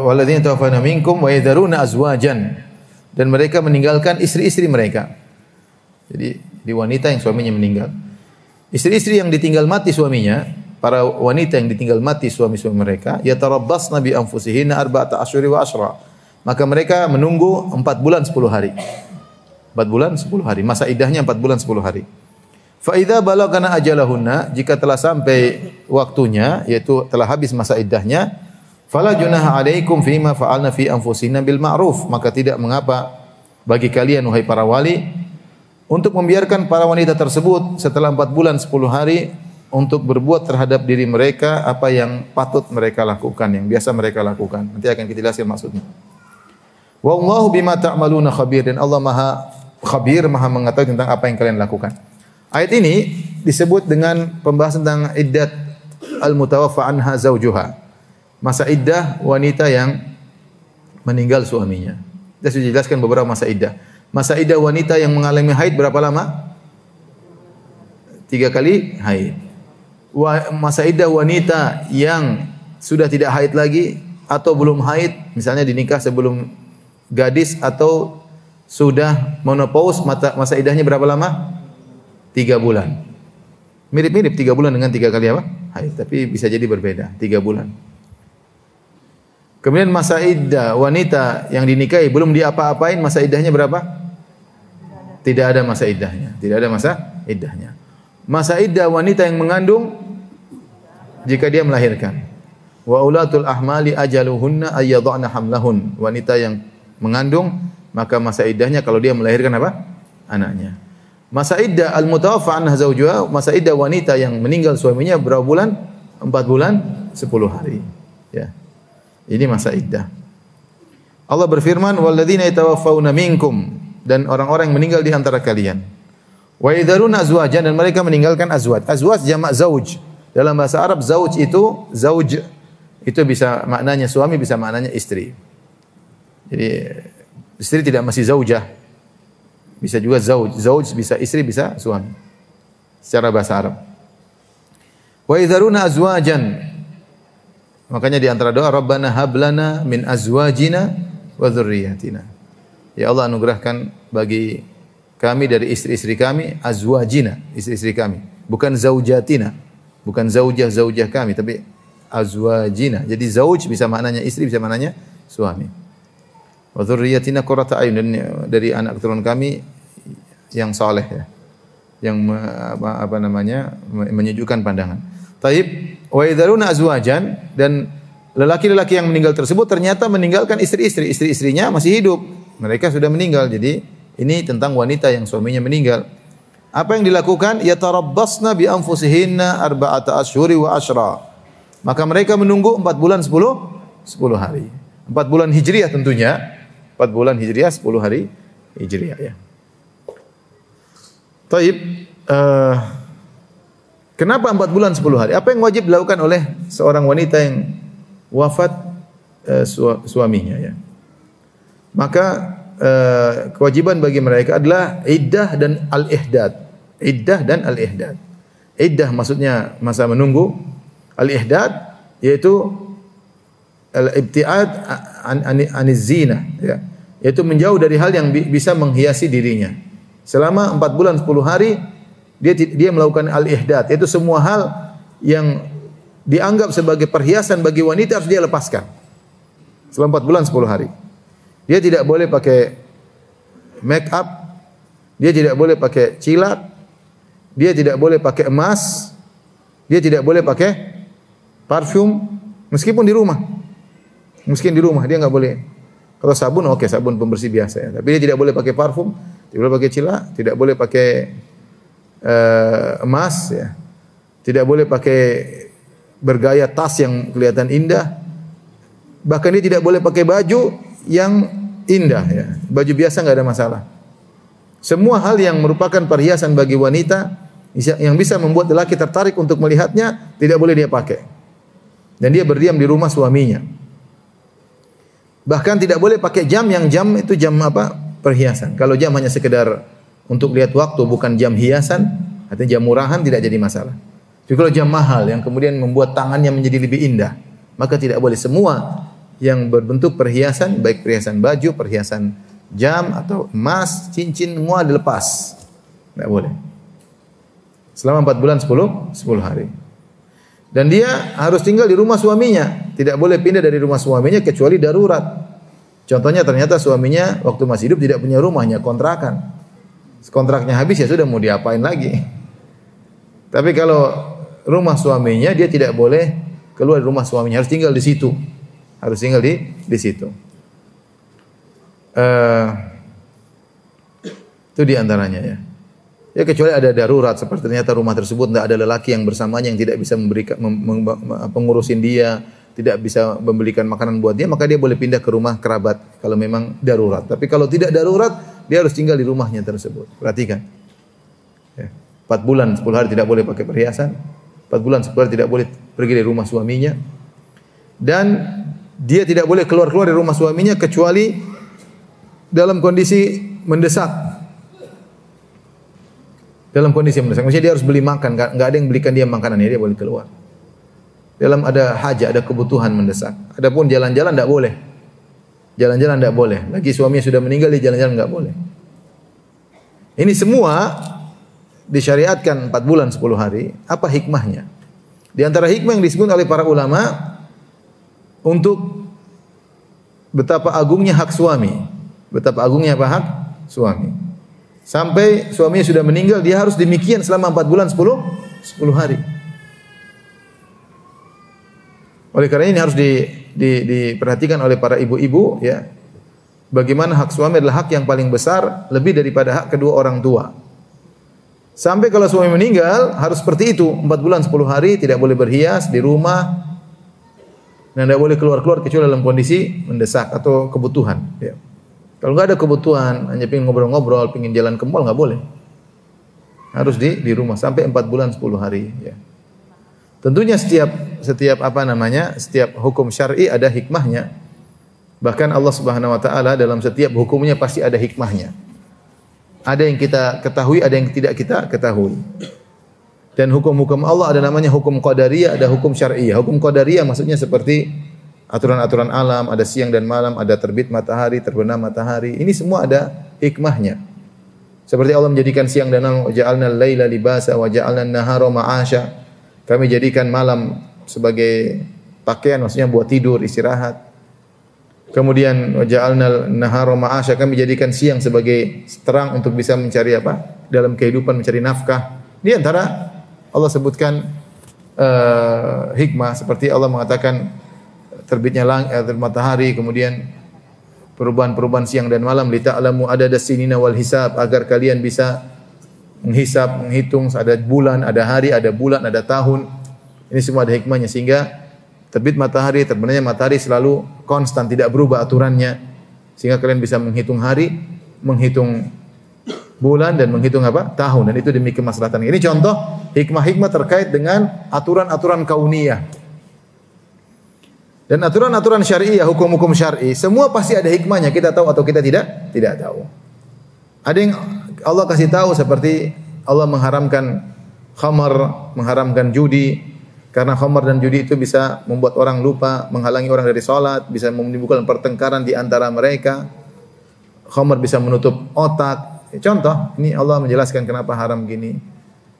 walladzina tawaffawna minkum wa yadharuna azwajan, dan mereka meninggalkan istri-istri mereka. Jadi di wanita yang suaminya meninggal. Istri-istri yang ditinggal mati suaminya, para wanita yang ditinggal mati suami-suami mereka, yatarabbasna bi anfusihinna arba'ata ashhuri wa ashra. Maka mereka menunggu 4 bulan 10 hari. 4 bulan 10 hari. Masa iddahnya 4 bulan 10 hari. Fa idza balagana ajalahunna, jika telah sampai waktunya, yaitu telah habis masa iddahnya, fala junaha alaikum fima fa'alna fi anfusihinna bil ma'ruf, maka tidak mengapa bagi kalian wahai para wali untuk membiarkan para wanita tersebut setelah 4 bulan 10 hari untuk berbuat terhadap diri mereka apa yang patut mereka lakukan, yang biasa mereka lakukan. Nanti akan kita jelaskan maksudnya. Wallahu bima ta'maluna khabir, dan Allah Maha khabir, Maha mengetahui tentang apa yang kalian lakukan. Ayat ini disebut dengan pembahasan tentang iddat al-mutawaffa anha zawjuha. Masa iddah wanita yang meninggal suaminya. Kita sudah jelaskan beberapa masa iddah. Masa iddah wanita yang mengalami haid berapa lama? 3 kali haid. Masa iddah wanita yang sudah tidak haid lagi atau belum haid, misalnya dinikah sebelum gadis atau sudah menopause, masa iddahnya berapa lama? 3 bulan. Mirip-mirip 3 bulan dengan 3 kali apa? Haid, tapi bisa jadi berbeda, 3 bulan. Kemudian masa iddah wanita yang dinikahi belum diapa-apain, masa iddahnya berapa? Tidak ada masa iddahnya. Tidak ada masa iddahnya. Masa iddah wanita yang mengandung jika dia melahirkan. Wa ulatul ahmali ajaluhunna ayyadhana hamlahun. Wanita yang mengandung maka masa iddahnya kalau dia melahirkan apa? Anaknya. Masa iddah al-mutawaffa anha zawjuha, masa iddah wanita yang meninggal suaminya berapa bulan? 4 bulan 10 hari. Ya. Ini masa iddah. Allah berfirman, "Walladzina yatawaffawna minkum", dan orang-orang yang meninggal di antara kalian. Wa yadharuna azwajan, dan mereka meninggalkan azwaj. Azwaj jamak zauj. Dalam bahasa Arab zauj itu bisa maknanya suami, bisa maknanya istri. Jadi istri tidak mesti zaujah. Bisa juga zauj. Zauj bisa istri, bisa suami. Secara bahasa Arab. Wa yadharuna azwajan. Makanya di antara doa, Rabbana hablana min azwajina wa dzurriyyatina. Ya Allah, anugerahkan bagi kami dari istri-istri kami, azwajina, istri-istri kami. Bukan zaujatina, bukan zaujah kami, tapi azwajina. Jadi zauj bisa maknanya istri, bisa maknanya suami. Wa dzurriyyatina qurrata a'yun, dan dari anak keturunan kami yang saleh ya. Yang menyejukkan pandangan. Taib, wa yadharuna azwajan, dan lelaki-lelaki yang meninggal tersebut ternyata meninggalkan istri-istrinya masih hidup. Mereka sudah meninggal. Jadi ini tentang wanita yang suaminya meninggal. Apa yang dilakukan? Yatarabbasna bi anfusihinna arba'ata asyhuri wa asyra. Maka mereka menunggu 4 bulan 10 hari. 4 bulan Hijriah tentunya. 4 bulan Hijriah, 10 hari Hijriah ya. Taib, kenapa 4 bulan 10 hari? Apa yang wajib dilakukan oleh seorang wanita yang wafat suaminya ya? Maka kewajiban bagi mereka adalah iddah dan al-ihdad. Iddah dan al-ihdad. Iddah maksudnya masa menunggu. Al-ihdad yaitu al-ibtiad aniz zina ya. Yaitu menjauh dari hal yang bisa menghiasi dirinya. Selama 4 bulan 10 hari dia melakukan al-ihdad, yaitu semua hal yang dianggap sebagai perhiasan bagi wanita harus dia lepaskan. Selama 4 bulan 10 hari. Dia tidak boleh pakai make up, dia tidak boleh pakai cilat, dia tidak boleh pakai emas, dia tidak boleh pakai parfum meskipun di rumah. Meskipun di rumah dia enggak boleh. Kalau sabun oke, sabun pembersih biasa ya. Tapi dia tidak boleh pakai parfum, tidak boleh pakai cilat, tidak boleh pakai emas ya. Tidak boleh pakai bergaya tas yang kelihatan indah. Bahkan dia tidak boleh pakai baju yang indah ya. Baju biasa enggak ada masalah. Semua hal yang merupakan perhiasan bagi wanita yang bisa membuat lelaki tertarik untuk melihatnya tidak boleh dia pakai. Dan dia berdiam di rumah suaminya. Bahkan tidak boleh pakai jam yang jam itu jam apa? Perhiasan. Kalau jam hanya sekedar untuk lihat waktu, bukan jam hiasan, artinya jam murahan, tidak jadi masalah. Tapi kalau jam mahal yang kemudian membuat tangannya menjadi lebih indah, maka tidak boleh. Semua yang berbentuk perhiasan, baik perhiasan baju, perhiasan jam atau emas, cincin, semua dilepas. Tidak boleh. Selama 4 bulan 10 hari. Dan dia harus tinggal di rumah suaminya. Tidak boleh pindah dari rumah suaminya kecuali darurat. Contohnya ternyata suaminya waktu masih hidup tidak punya rumah, hanya kontrakan. Kontraknya habis ya sudah, mau diapain lagi. Tapi kalau rumah suaminya, dia tidak boleh keluar dari rumah suaminya, harus tinggal di situ. Harus tinggal di situ. Itu di antaranya ya. Ya kecuali ada darurat seperti ternyata rumah tersebut tidak ada lelaki yang bersamanya yang tidak bisa memberikan pengurusin dia, tidak bisa membelikan makanan buat dia, maka dia boleh pindah ke rumah kerabat kalau memang darurat. Tapi kalau tidak darurat, dia harus tinggal di rumahnya tersebut. Perhatikan. Ya. 4 bulan 10 hari tidak boleh pakai perhiasan. 4 bulan 10 hari tidak boleh pergi dari rumah suaminya. Dan dia tidak boleh keluar-keluar dari rumah suaminya kecuali dalam kondisi mendesak. Dalam kondisi mendesak, maksudnya dia harus beli makan, enggak ada yang belikan dia makanan, ya dia boleh keluar. Dalam ada hajat, ada kebutuhan mendesak. Adapun jalan-jalan enggak boleh. Jalan-jalan enggak boleh. Lagi suaminya sudah meninggal, dia jalan-jalan enggak boleh. Ini semua disyariatkan 4 bulan 10 hari. Apa hikmahnya? Di antara hikmah yang disebut oleh para ulama untuk betapa agungnya hak suami. Betapa agungnya apa hak suami. Sampai suaminya sudah meninggal, dia harus demikian selama 4 bulan 10 hari. Oleh karena ini harus diperhatikan oleh para ibu-ibu, ya. Bagaimana hak suami adalah hak yang paling besar, lebih daripada hak kedua orang tua. Sampai kalau suami meninggal harus seperti itu, 4 bulan 10 hari tidak boleh berhias di rumah dan tidak boleh keluar-keluar kecuali dalam kondisi mendesak atau kebutuhan, ya. Kalau enggak ada kebutuhan, hanya ingin ngobrol-ngobrol, ingin jalan ke mall, enggak boleh. Harus di rumah sampai 4 bulan 10 hari, ya. Tentunya setiap hukum syar'i ada hikmahnya. Bahkan Allah Subhanahu wa taala dalam setiap hukumnya pasti ada hikmahnya. Ada yang kita ketahui, ada yang tidak kita ketahui. Dan hukum-hukum Allah ada namanya hukum qadariyah, ada hukum syar'iyah. Hukum qadariyah maksudnya seperti aturan-aturan alam, ada siang dan malam, ada terbit matahari, terbenam matahari. Ini semua ada hikmahnya. Seperti Allah menjadikan siang dan malam, ja'alna al-laila libasa wa ja'alna an-nahara ma'asha. Kami jadikan malam sebagai pakaian, maksudnya buat tidur, istirahat. Kemudian wa ja'alna an-nahara ma'asha, kami jadikan siang sebagai terang untuk bisa mencari apa? Dalam kehidupan mencari nafkah. Di antara Allah sebutkan hikmah seperti Allah mengatakan terbitnya matahari, kemudian perubahan-perubahan siang dan malam, lita'lamu adada sinina wal hisab, agar kalian bisa menghisab, menghitung, ada bulan, ada hari, ada bulan, ada tahun. Ini semua ada hikmahnya sehingga terbit matahari, terbenamnya matahari selalu konstan, tidak berubah aturannya. Sehingga kalian bisa menghitung hari, menghitung bulan dan menghitung apa? Tahun, dan itu demi kemaslahatan. Ini contoh hikmah-hikmah terkait dengan aturan-aturan kauniyah. Dan aturan-aturan syariah, hukum-hukum syar'i, semua pasti ada hikmahnya. Kita tahu atau kita tidak tahu. Ada yang Allah kasih tahu seperti Allah mengharamkan khamar, mengharamkan judi, karena khamar dan judi itu bisa membuat orang lupa, menghalangi orang dari salat, bisa menimbulkan pertengkaran di antara mereka. Khamar bisa menutup otak. Contoh, ini Allah menjelaskan kenapa haram gini,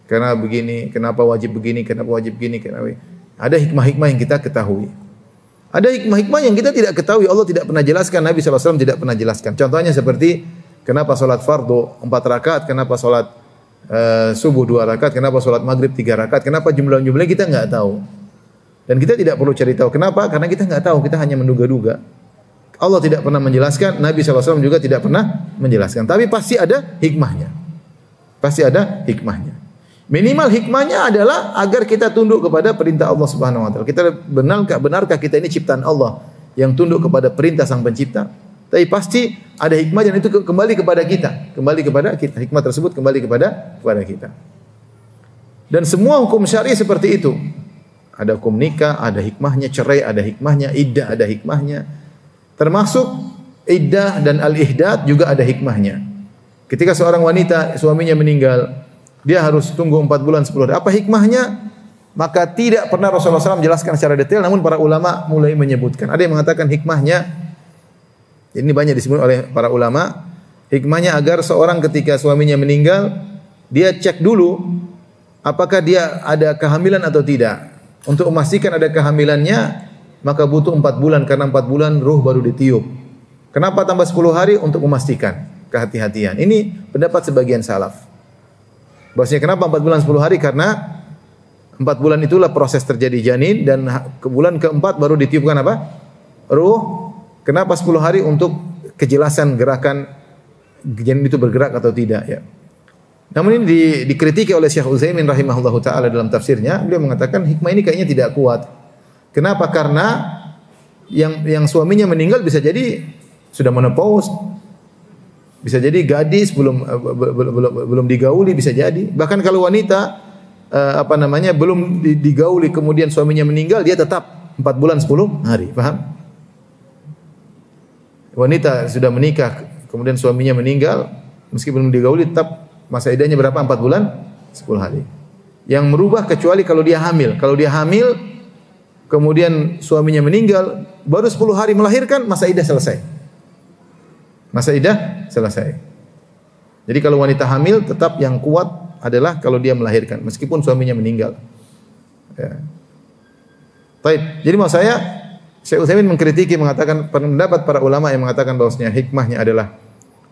karena begini, kenapa wajib begini, kenapa wajib gini, kenapa. Ada hikmah-hikmah yang kita ketahui. Ada hikmah-hikmah yang kita tidak ketahui, Allah tidak pernah jelaskan, Nabi SAW tidak pernah jelaskan. Contohnya seperti kenapa solat fardu 4 rakaat, kenapa solat subuh 2 rakaat, kenapa solat maghrib 3 rakaat, kenapa jumlah-jumlahnya kita enggak tahu. Dan kita tidak perlu cari tahu. Kenapa? Karena kita enggak tahu, kita hanya menduga-duga. Allah tidak pernah menjelaskan, Nabi SAW juga tidak pernah menjelaskan. Tapi pasti ada hikmahnya. Pasti ada hikmahnya. Minimal hikmahnya adalah agar kita tunduk kepada perintah Allah Subhanahu wa taala. Kita benarkah kita ini ciptaan Allah yang tunduk kepada perintah Sang Pencipta? Tapi pasti ada hikmah dan itu kembali kepada kita, Hikmah tersebut kembali kepada kita. Dan semua hukum syar'i seperti itu. Ada hukum nikah, ada hikmahnya, cerai ada hikmahnya, iddah ada hikmahnya. Termasuk iddah dan al-ihdad juga ada hikmahnya. Ketika seorang wanita suaminya meninggal, dia harus tunggu 4 bulan 10 hari. Apa hikmahnya? Maka tidak pernah Rasulullah SAW menjelaskan secara detail, namun para ulama mulai menyebutkan. Ada yang mengatakan hikmahnya, ini banyak disebut oleh para ulama, hikmahnya agar seorang ketika suaminya meninggal, dia cek dulu apakah dia ada kehamilan atau tidak. Untuk memastikan ada kehamilannya, maka butuh 4 bulan, karena 4 bulan ruh baru ditiup. Kenapa tambah 10 hari? Untuk memastikan kehati-hatian. Ini pendapat sebagian salaf. Bahwasanya kenapa 4 bulan 10 hari? Karena 4 bulan itulah proses terjadi janin, dan ke bulan keempat baru ditiupkan apa? Ruh. Kenapa 10 hari? Untuk kejelasan gerakan janin itu bergerak atau tidak, ya. Namun ini dikritiki oleh Syekh Utsaimin rahimahullahu taala dalam tafsirnya. Beliau mengatakan hikmah ini kayaknya tidak kuat. Kenapa? Karena yang suaminya meninggal bisa jadi sudah menopause, bisa jadi gadis belum digauli, bisa jadi. Bahkan kalau wanita belum digauli kemudian suaminya meninggal, dia tetap 4 bulan 10 hari. Paham? Wanita sudah menikah kemudian suaminya meninggal, meski belum digauli tetap masa iddahnya berapa? 4 bulan 10 hari. Yang merubah kecuali kalau dia hamil. Kalau dia hamil kemudian suaminya meninggal, baru 10 hari melahirkan, masa iddah selesai. Masa iddah selesai. Jadi kalau wanita hamil tetap yang kuat adalah kalau dia melahirkan meskipun suaminya meninggal. Ya. Baik. Jadi maksud saya Syekh Utsaimin mengkritiki, mengatakan pendapat para ulama yang mengatakan bahwasanya hikmahnya adalah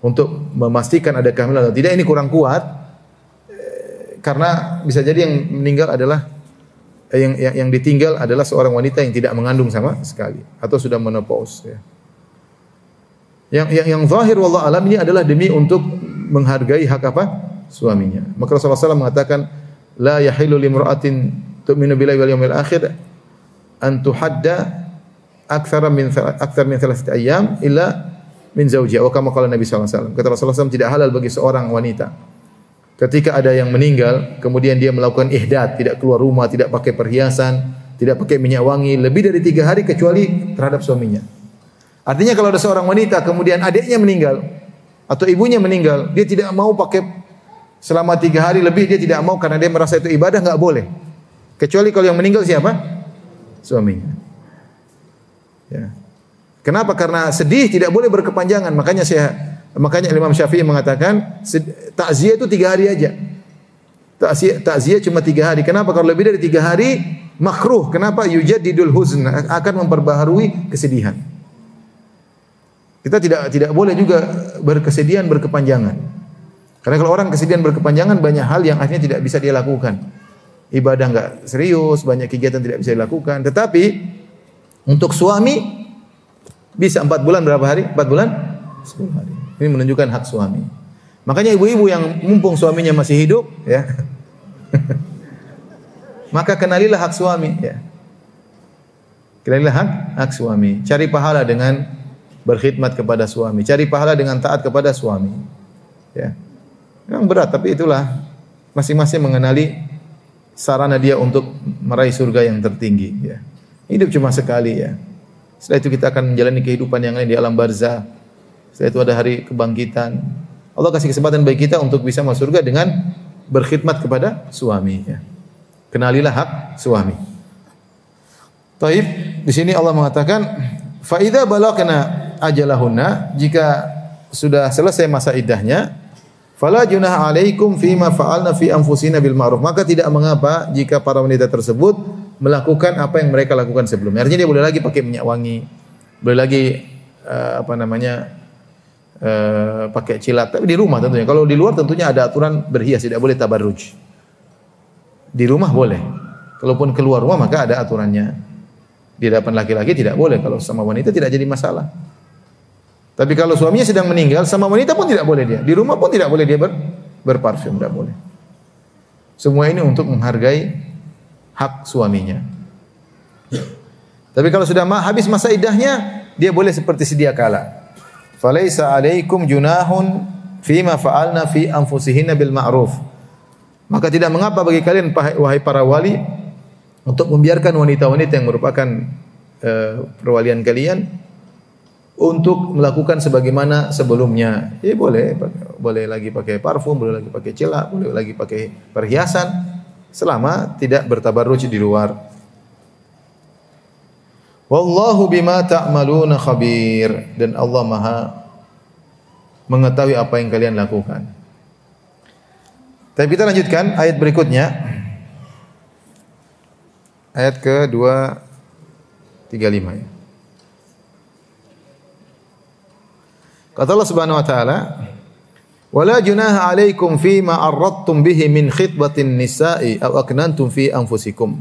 untuk memastikan ada kehamilan atau tidak, ini kurang kuat karena bisa jadi yang meninggal adalah yang ditinggal adalah seorang wanita yang tidak mengandung sama sekali atau sudah menopause ya. Yang zahir wallahu alam ini adalah demi untuk menghargai hak apa? Suaminya. Maka Rasulullah SAW mengatakan la yahilu limra'atin tu'minu billahi wal yawmil akhir an tuhadda aktsara min 3 ayyam illa min zawjiha, wa kama qala Nabi SAW. Kata Rasulullah SAW, tidak halal bagi seorang wanita ketika ada yang meninggal kemudian dia melakukan ihdad, tidak keluar rumah, tidak pakai perhiasan, tidak pakai minyak wangi lebih dari 3 hari kecuali terhadap suaminya. Artinya kalau ada seorang wanita kemudian adiknya meninggal atau ibunya meninggal, dia tidak mau pakai selama 3 hari lebih, dia tidak mau karena dia merasa itu ibadah, enggak boleh. Kecuali kalau yang meninggal siapa? Suaminya. Ya. Kenapa? Karena sedih tidak boleh berkepanjangan. Makanya Imam Syafi'i mengatakan takziah itu 3 hari aja. Takziah cuma 3 hari. Kenapa? Kalau lebih dari 3 hari makruh. Kenapa? Yujaddidul huzn, akan memperbaharui kesedihan. Kita tidak boleh juga berkesedihan berkepanjangan. Karena kalau orang kesedihan berkepanjangan, banyak hal yang akhirnya tidak bisa dia lakukan. Ibadah enggak serius, banyak kegiatan tidak bisa dilakukan. Tetapi untuk suami bisa 4 bulan berapa hari? 4 bulan 10 hari. Ini menunjukkan hak suami. Makanya ibu-ibu yang mumpung suaminya masih hidup ya. Maka kenalilah hak suami ya. Kenalilah hak suami. Cari pahala dengan berkhidmat kepada suami. Cari pahala dengan taat kepada suami. Ya. Memang berat tapi itulah masing-masing mengenali sarana dia untuk meraih surga yang tertinggi ya. Hidup cuma sekali ya. Setelah itu kita akan menjalani kehidupan yang lain di alam barzah. Setelah itu ada hari kebangkitan. Allah kasih kesempatan bagi kita untuk bisa masuk surga dengan berkhidmat kepada suami. Ya. Kenalilah hak suami. Taib, di sini Allah mengatakan, fa idza balagna ajalahunna, jika sudah selesai masa iddahnya, fala junaha alaikum fima fa'alna fi anfusina bil ma'ruf, maka tidak mengapa jika para wanita tersebut melakukan apa yang mereka lakukan sebelumnya. Artinya dia boleh lagi pakai minyak wangi, boleh lagi pakai cilat, tapi di rumah tentunya. Kalau di luar tentunya ada aturan berhias, tidak boleh tabarruj. Di rumah boleh. Kalaupun keluar rumah maka ada aturannya. Di hadapan laki-laki tidak boleh, kalau sama wanita tidak jadi masalah. Tapi kalau suaminya sedang meninggal, sama wanita pun tidak boleh dia. Di rumah pun tidak boleh dia berparfum, tidak boleh. Semua ini untuk menghargai hak suaminya. Tapi kalau sudah habis masa iddahnya, dia boleh seperti sedia kala. Falaisa alaikum junahun fima fa'alna fi anfusihinna bil ma'ruf. Maka tidak mengapa bagi kalian wahai para wali untuk membiarkan wanita-wanita yang merupakan perwalian kalian untuk melakukan sebagaimana sebelumnya. Ya boleh lagi pakai parfum, boleh lagi pakai celak, boleh lagi pakai perhiasan selama tidak bertabarruj di luar. Wallahu bima ta'maluna khabir, dan Allah Maha mengetahui apa yang kalian lakukan. Tapi kita lanjutkan ayat berikutnya. Ayat ke-235 ya. Kata Allah Subhanahu wa taala, "Wala junaha 'alaikum fima arradtum bihi min khitbatin nisa'i aw aknantum fi anfusikum.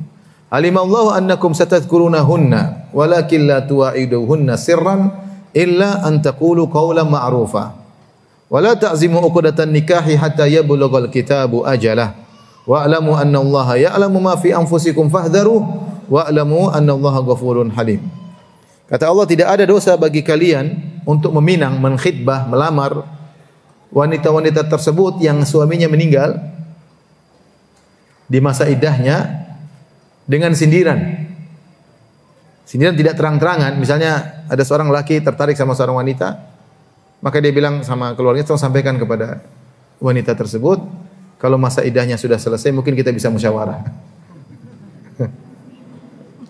Alimallahu annakum satadhkurunahunna walakin la tuwa'iduhunna sirran illa an taqulu qawlan ma'rufa. Wala ta'zimu uqdatan nikahi hatta yablughal kitabu ajalah. Wa'lamu anna Allaha ya'lamu ma fi anfusikum fahdharu wa'lamu anna Allaha ghafurun halim. Kata Allah, tidak ada dosa bagi kalian untuk meminang, menkhitbah, melamar wanita-wanita tersebut yang suaminya meninggal di masa iddahnya dengan sindiran. Sindiran tidak terang-terangan. Misalnya ada seorang laki tertarik sama seorang wanita, maka dia bilang sama keluarganya, tolong sampaikan kepada wanita tersebut, kalau masa iddahnya sudah selesai, mungkin kita bisa musyawarah.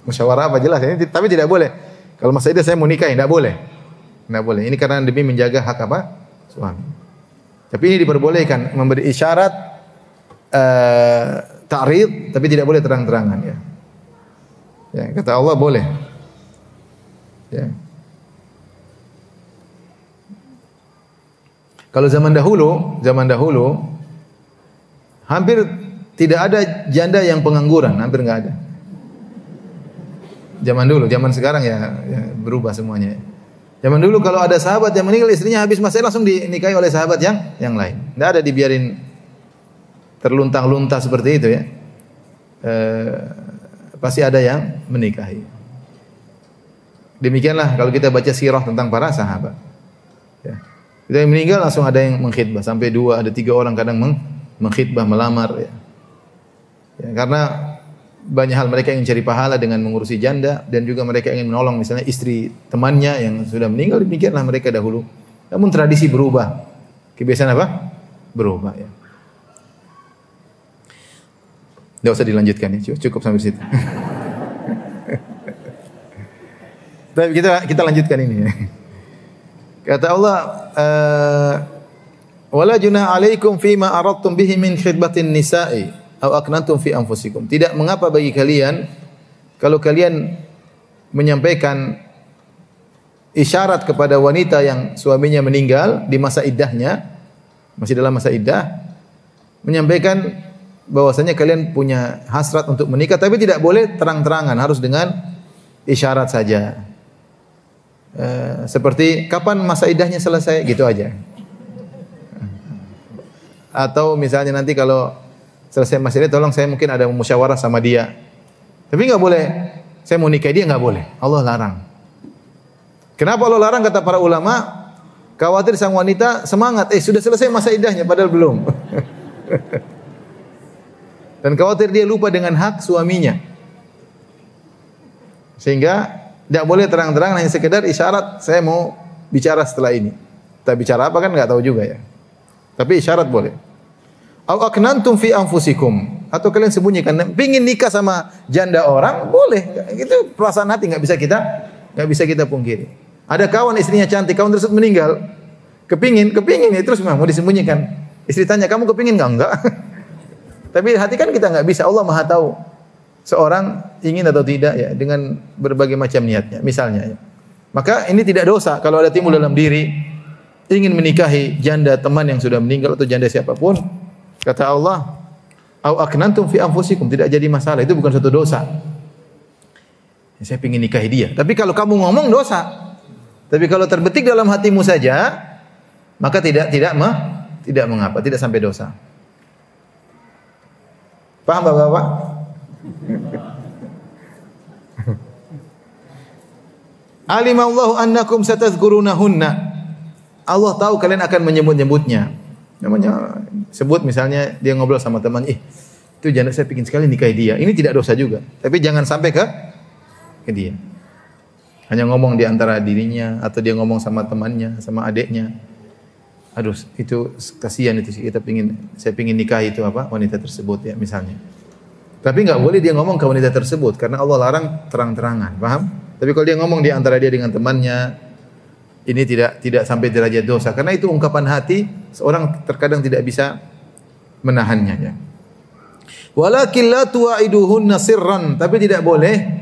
Musyawarah apa jelas ini, tapi tidak boleh. Kalau masa iddah saya mau nikahin, tidak boleh. Tidak boleh. Ini karena demi menjaga hak apa? Suami. Tapi ini diperbolehkan memberi isyarat ta'rid, tapi tidak boleh terang-terangan ya. Ya, kata Allah boleh. Ya. Kalau zaman dahulu hampir tidak ada janda yang pengangguran, hampir enggak ada. Zaman dulu, zaman sekarang ya berubah semuanya. Zaman dulu kalau ada sahabat yang meninggal istrinya habis masa langsung dinikahi oleh sahabat yang lain. Tidak ada dibiarin terluntang-luntang seperti itu ya. Pasti ada yang menikahi. Demikianlah kalau kita baca sirah tentang para sahabat. Ya. Kita yang meninggal langsung ada yang mengkhitbah, sampai 2, ada 3 orang kadang mengkhitbah, melamar ya. Ya, karena banyak hal mereka ingin cari pahala dengan mengurusi janda dan juga mereka ingin menolong misalnya istri temannya yang sudah meninggal, demikianlah mereka dahulu. Namun tradisi berubah. Kebiasaan apa? Berubah ya. Tidak usah dilanjutkan ya, cukup sampai situ. Tapi kita lanjutkan ini ya. Kata Allah, wala junah alaikum fima aradtum bihi min khidbatin nisa'i aw aknantum fi anfusikum. Tidak mengapa bagi kalian kalau kalian menyampaikan isyarat kepada wanita yang suaminya meninggal di masa iddahnya, masih dalam masa iddah, menyampaikan bahwasanya kalian punya hasrat untuk menikah, tapi tidak boleh terang-terangan, harus dengan isyarat saja. Seperti kapan masa iddahnya selesai, gitu aja. Atau misalnya nanti kalau selesai masa iddah, tolong saya mungkin ada musyawarah sama dia. Tapi enggak boleh, saya mau nikah dia, enggak boleh. Allah larang. Kenapa Allah larang? Kata para ulama, khawatir sang wanita semangat, sudah selesai masa iddahnya padahal belum. Dan khawatir dia lupa dengan hak suaminya. Sehingga tidak boleh terang-terang, hanya sekedar isyarat, saya mau bicara setelah ini. Kita bicara apa kan enggak tahu juga ya. Tapi isyarat boleh. Au aknantum fi anfusikum, atau kalian sembunyikan, pengin nikah sama janda orang, boleh. Itu perasaan hati, enggak bisa kita pungkiri. Ada kawan istrinya cantik, kawan tersebut meninggal. Kepingin ya, terus mau disembunyikan. Istri tanya, "Kamu kepingin enggak?" Enggak. Tapi hati kan kita enggak bisa, Allah Maha tahu. Seorang ingin atau tidak ya, dengan berbagai macam niatnya, misalnya ya. Maka ini tidak dosa kalau ada timbul dalam diri ingin menikahi janda teman yang sudah meninggal atau janda siapapun. Kata Allah, au aknantum fi anfusikum, tidak jadi masalah, itu bukan suatu dosa. Ya, saya ingin nikahi dia. Tapi kalau kamu ngomong dosa. Tapi kalau terbetik dalam hatimu saja, maka tidak mengapa, tidak sampai dosa. Paham Bapak-bapak? Alimallahu annakum satadhkurunahunna. Allah tahu kalian akan menyebut-nyebutnya. Namanya sebut misalnya dia ngobrol sama teman, itu janda saya pingin sekali nikahi dia. Ini tidak dosa juga, tapi jangan sampai ke dia. Hanya ngomong di antara dirinya atau dia ngomong sama temannya, sama adiknya. Aduh, itu kasihan itu saya pingin nikahi itu wanita tersebut ya misalnya. Tapi enggak boleh dia ngomong ke wanita tersebut karena Allah larang terang-terangan, paham? Tapi kalau dia ngomong di antara dia dengan temannya, ini tidak sampai derajat dosa karena itu ungkapan hati, seorang terkadang tidak bisa menahannya ya. Walakin la tu'iduhunna sirran, tapi tidak boleh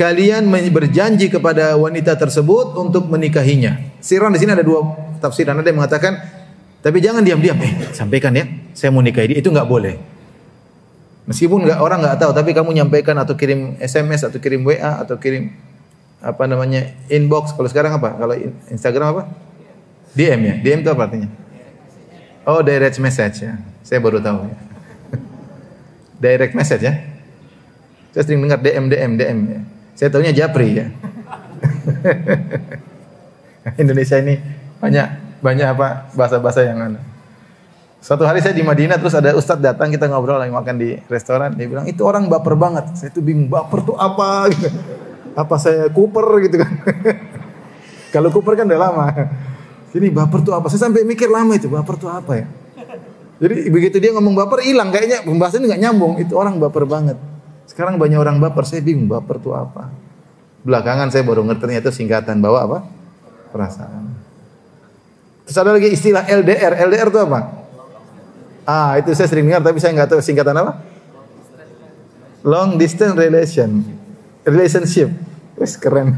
kalian berjanji kepada wanita tersebut untuk menikahinya. Sirran di sini ada 2 tafsiran. Ada yang mengatakan, tapi jangan diam-diam, sampaikan ya, saya mau nikahi dia, itu enggak boleh. Meskipun orang enggak tahu, tapi kamu nyampaikan atau kirim SMS atau kirim WA atau kirim inbox. Kalau sekarang apa? Kalau Instagram apa? DM ya? DM itu apa artinya? Oh, direct message ya. Saya baru tahu ya. Direct message ya. Saya sering dengar DM ya. Saya tahunya japri ya. Indonesia ini banyak apa bahasa-bahasa yang aneh. Suatu hari saya di Madinah, terus ada ustadz datang, kita ngobrol lagi makan di restoran, dia bilang, itu orang baper banget. Saya tuh bingung, baper tuh apa gitu. Apa saya kuper gitu kan. Kalau kuper kan udah lama. Ini baper tuh apa? Saya sampai mikir lama itu, baper tuh apa ya? Jadi begitu dia ngomong baper, hilang kayaknya pembahasannya nggak nyambung. Itu orang baper banget. Sekarang banyak orang baper, saya bingung baper tuh apa. Belakangan saya baru ngerti ternyata singkatan bawa apa? Perasaan. Terus ada lagi istilah LDR. LDR itu apa? Itu saya sering dengar tapi saya nggak tahu singkatan apa. Long distance relationship. Wes keren.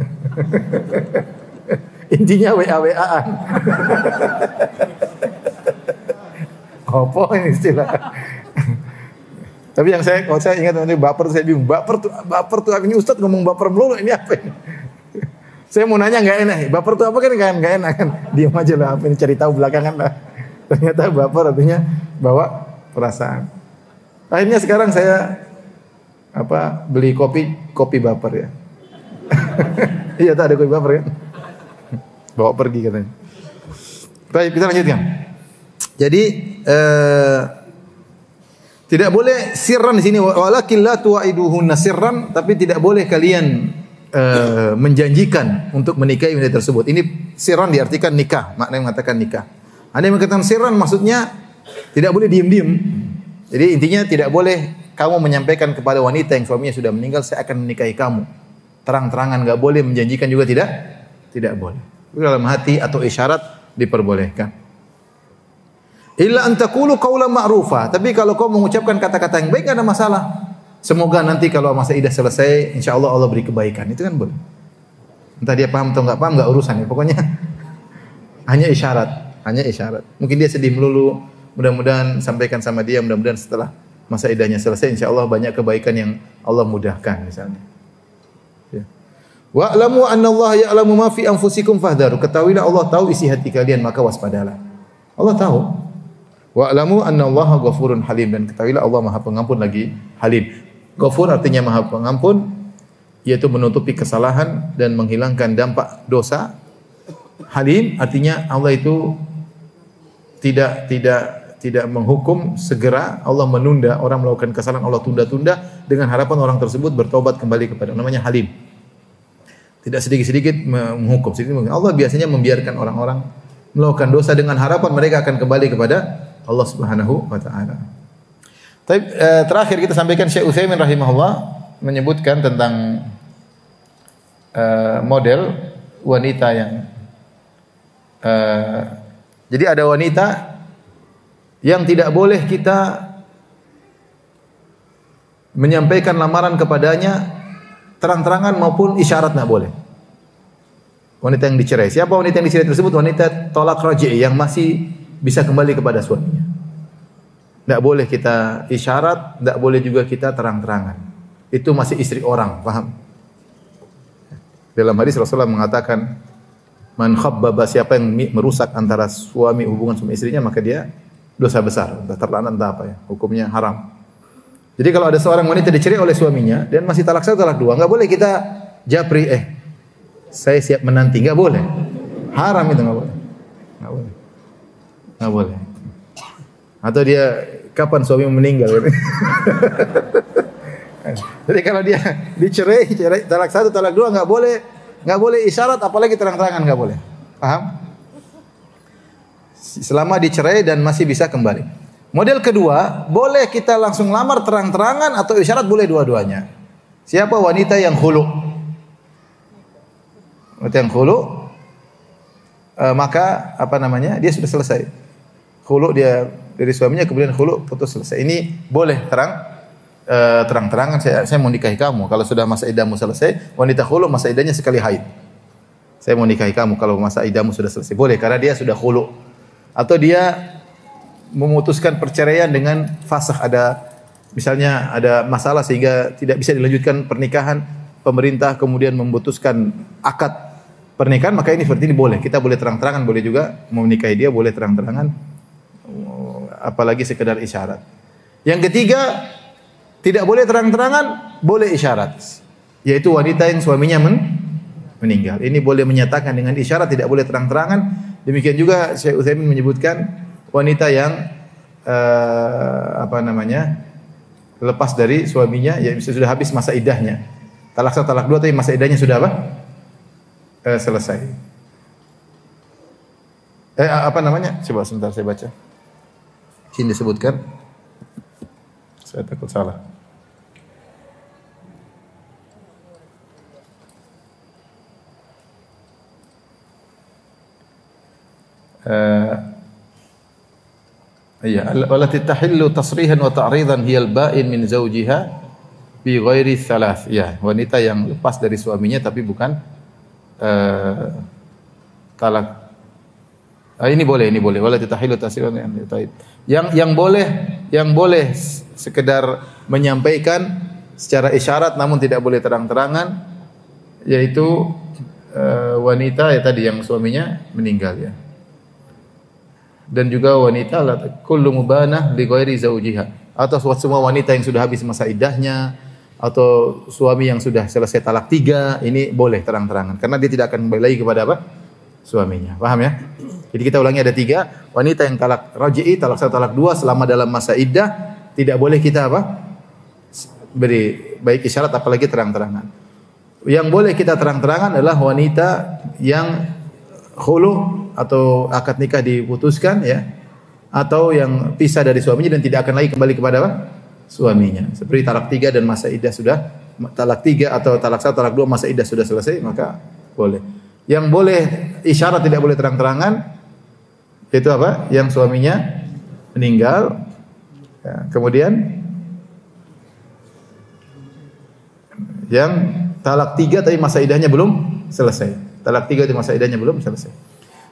Intinya WA-WA-an. Apa ini istilah? Tapi yang kalau saya ingat nanti baper, saya bingung. Baper tuh ini Ustadz ngomong baper melulu, ini apa ini? Saya mau nanya nggak enak. Baper tuh apa kan nggak enak kan? Diam aja lah, apa ini cari tahu belakangan lah. Ternyata baper artinya bawa perasaan. Akhirnya sekarang saya beli kopi baper ya. Iya, tak ada kopi baper kan? Bawa pergi katanya. Baik, kita lanjutkan. Jadi tidak boleh sirran di sini, walakin la tu'iduhunna sirran, tapi tidak boleh kalian menjanjikan untuk menikahi wanita tersebut. Ini sirran diartikan nikah, maknanya mengatakan nikah. Ada yang mengatakan sirran maksudnya tidak boleh diem-diem. Jadi intinya tidak boleh kamu menyampaikan kepada wanita yang suaminya sudah meninggal, saya akan menikahi kamu. Terang-terangan enggak boleh, menjanjikan juga tidak boleh. Dalam hati atau isyarat diperbolehkan. Illa an taqulu qawlan ma'rufa. Tapi kalau kau mengucapkan kata-kata yang baik enggak ada masalah. Semoga nanti kalau masa idah selesai, insyaallah Allah beri kebaikan. Itu kan boleh. Entah dia paham atau enggak paham, enggak urusan ya. Pokoknya hanya isyarat. Mungkin dia sedih melulu. Mudah-mudahan sampaikan sama dia. Mudah-mudahan setelah masa idahnya selesai, insyaallah banyak kebaikan yang Allah mudahkan misalnya. Ya. Wa'lamu anna Allah ya'lamu ma fi anfusikum fahdharu. Ketahuilah Allah tahu isi hati kalian, maka waspadalah. Allah tahu. Wa'lamu anna Allah ghafurun halim, dan ketahuilah Allah Maha Pengampun lagi Halim. Ghafur artinya Maha Pengampun, yaitu menutupi kesalahan dan menghilangkan dampak dosa. Halim artinya Allah itu tidak menghukum segera, Allah menunda orang melakukan kesalahan, Allah tunda-tunda dengan harapan orang tersebut bertobat kembali kepada, namanya Halim. Tidak sedikit-sedikit menghukum. Allah biasanya membiarkan orang-orang melakukan dosa dengan harapan mereka akan kembali kepada Allah Subhanahu wa taala. Terakhir kita sampaikan Syekh Utsaimin rahimahullah menyebutkan tentang model wanita yang jadi ada wanita yang tidak boleh kita menyampaikan lamaran kepadanya terang-terangan maupun isyarat, tidak boleh. Wanita yang dicerai. Siapa wanita yang dicerai tersebut? Wanita tolak raji'i yang masih bisa kembali kepada suaminya. Tidak boleh kita isyarat, tidak boleh juga kita terang-terangan. Itu masih istri orang, paham? Dalam hadis Rasulullah mengatakan, man khabbaba, siapa yang merusak antara hubungan suami istrinya, maka dia dosa besar, entah terlaknat entah apa ya, hukumnya haram. Jadi kalau ada seorang wanita dicerai oleh suaminya dan masih talak satu talak dua, enggak boleh kita japri, saya siap menanti, enggak boleh. Haram itu, enggak boleh. Enggak boleh. Atau dia kapan suami meninggal? Jadi kalau dia dicerai talak satu talak dua, enggak boleh isyarat, apalagi terang-terangan enggak boleh. Paham? Selama dicerai dan masih bisa kembali. Model kedua, boleh kita langsung lamar terang-terangan atau isyarat, boleh dua-duanya. Siapa wanita yang khulu? Wanita yang khulu, maka dia sudah selesai. Khulu dia dari suaminya, kemudian khulu, putus, selesai. Ini boleh terang-terangan, saya mau nikahi kamu. Kalau sudah masa idahmu selesai, wanita khulu masa idahnya sekali haid. Saya mau nikahi kamu kalau masa idahmu sudah selesai. Boleh, karena dia sudah khulu. Atau dia memutuskan perceraian dengan fasakh, misalnya ada masalah sehingga tidak bisa dilanjutkan pernikahan, pemerintah kemudian memutuskan akad pernikahan, maka ini seperti ini boleh. Kita boleh terang-terangan, boleh juga mau menikahi dia, boleh terang-terangan, apalagi sekedar isyarat. Yang ketiga, tidak boleh terang-terangan, boleh isyarat. Yaitu wanita yang suaminya meninggal. Ini boleh menyatakan dengan isyarat, tidak boleh terang-terangan. Demikian juga Syekh Utsaimin menyebutkan wanita yang lepas dari suaminya, ya sudah habis masa iddahnya. Talak 1, talak 2, tapi masa iddahnya sudah apa? Selesai. Coba sebentar saya baca. Sini disebutkan. Saya takut salah. Allati tahillu tasrihan wa ta'ridan hiyal ba'in min zawjiha bi ghairi thalath. Ya, wanita yang lepas dari suaminya tapi bukan talak. Ini boleh. Allati tahillu tasrihan yang boleh sekedar menyampaikan secara isyarat namun tidak boleh terang-terangan, yaitu wanita ya tadi yang suaminya meninggal ya. Dan juga wanita kullu mubanah li ghairi zaujiha, atau semua wanita yang sudah habis masa iddahnya atau suami yang sudah selesai talak 3, ini boleh terang-terangan karena dia tidak akan kembali lagi kepada apa? Suaminya. Paham ya? Jadi kita ulangi, ada 3, wanita yang talak raj'i, talak 1, talak 2 selama dalam masa iddah tidak boleh kita beri baik isyarat apalagi terang-terangan. Yang boleh kita terang-terangan adalah wanita yang khulu atau akad nikah diputuskan ya, atau yang pisah dari suaminya dan tidak akan lagi kembali kepada suaminya. Seperti talak 3 dan masa iddah sudah, talak 3 atau talak 1, talak 2 masa iddah sudah selesai, maka boleh. Yang boleh isyarat tidak boleh terang-terangan itu apa? Yang suaminya meninggal. Ya, kemudian yang talak 3 tapi masa iddahnya belum selesai. Talak 3 tapi masa iddahnya belum selesai.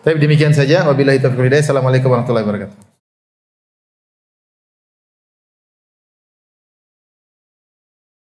Tapi demikian saja. Wabillahi taufiq wal hidayah. Assalamualaikum warahmatullahi wabarakatuh.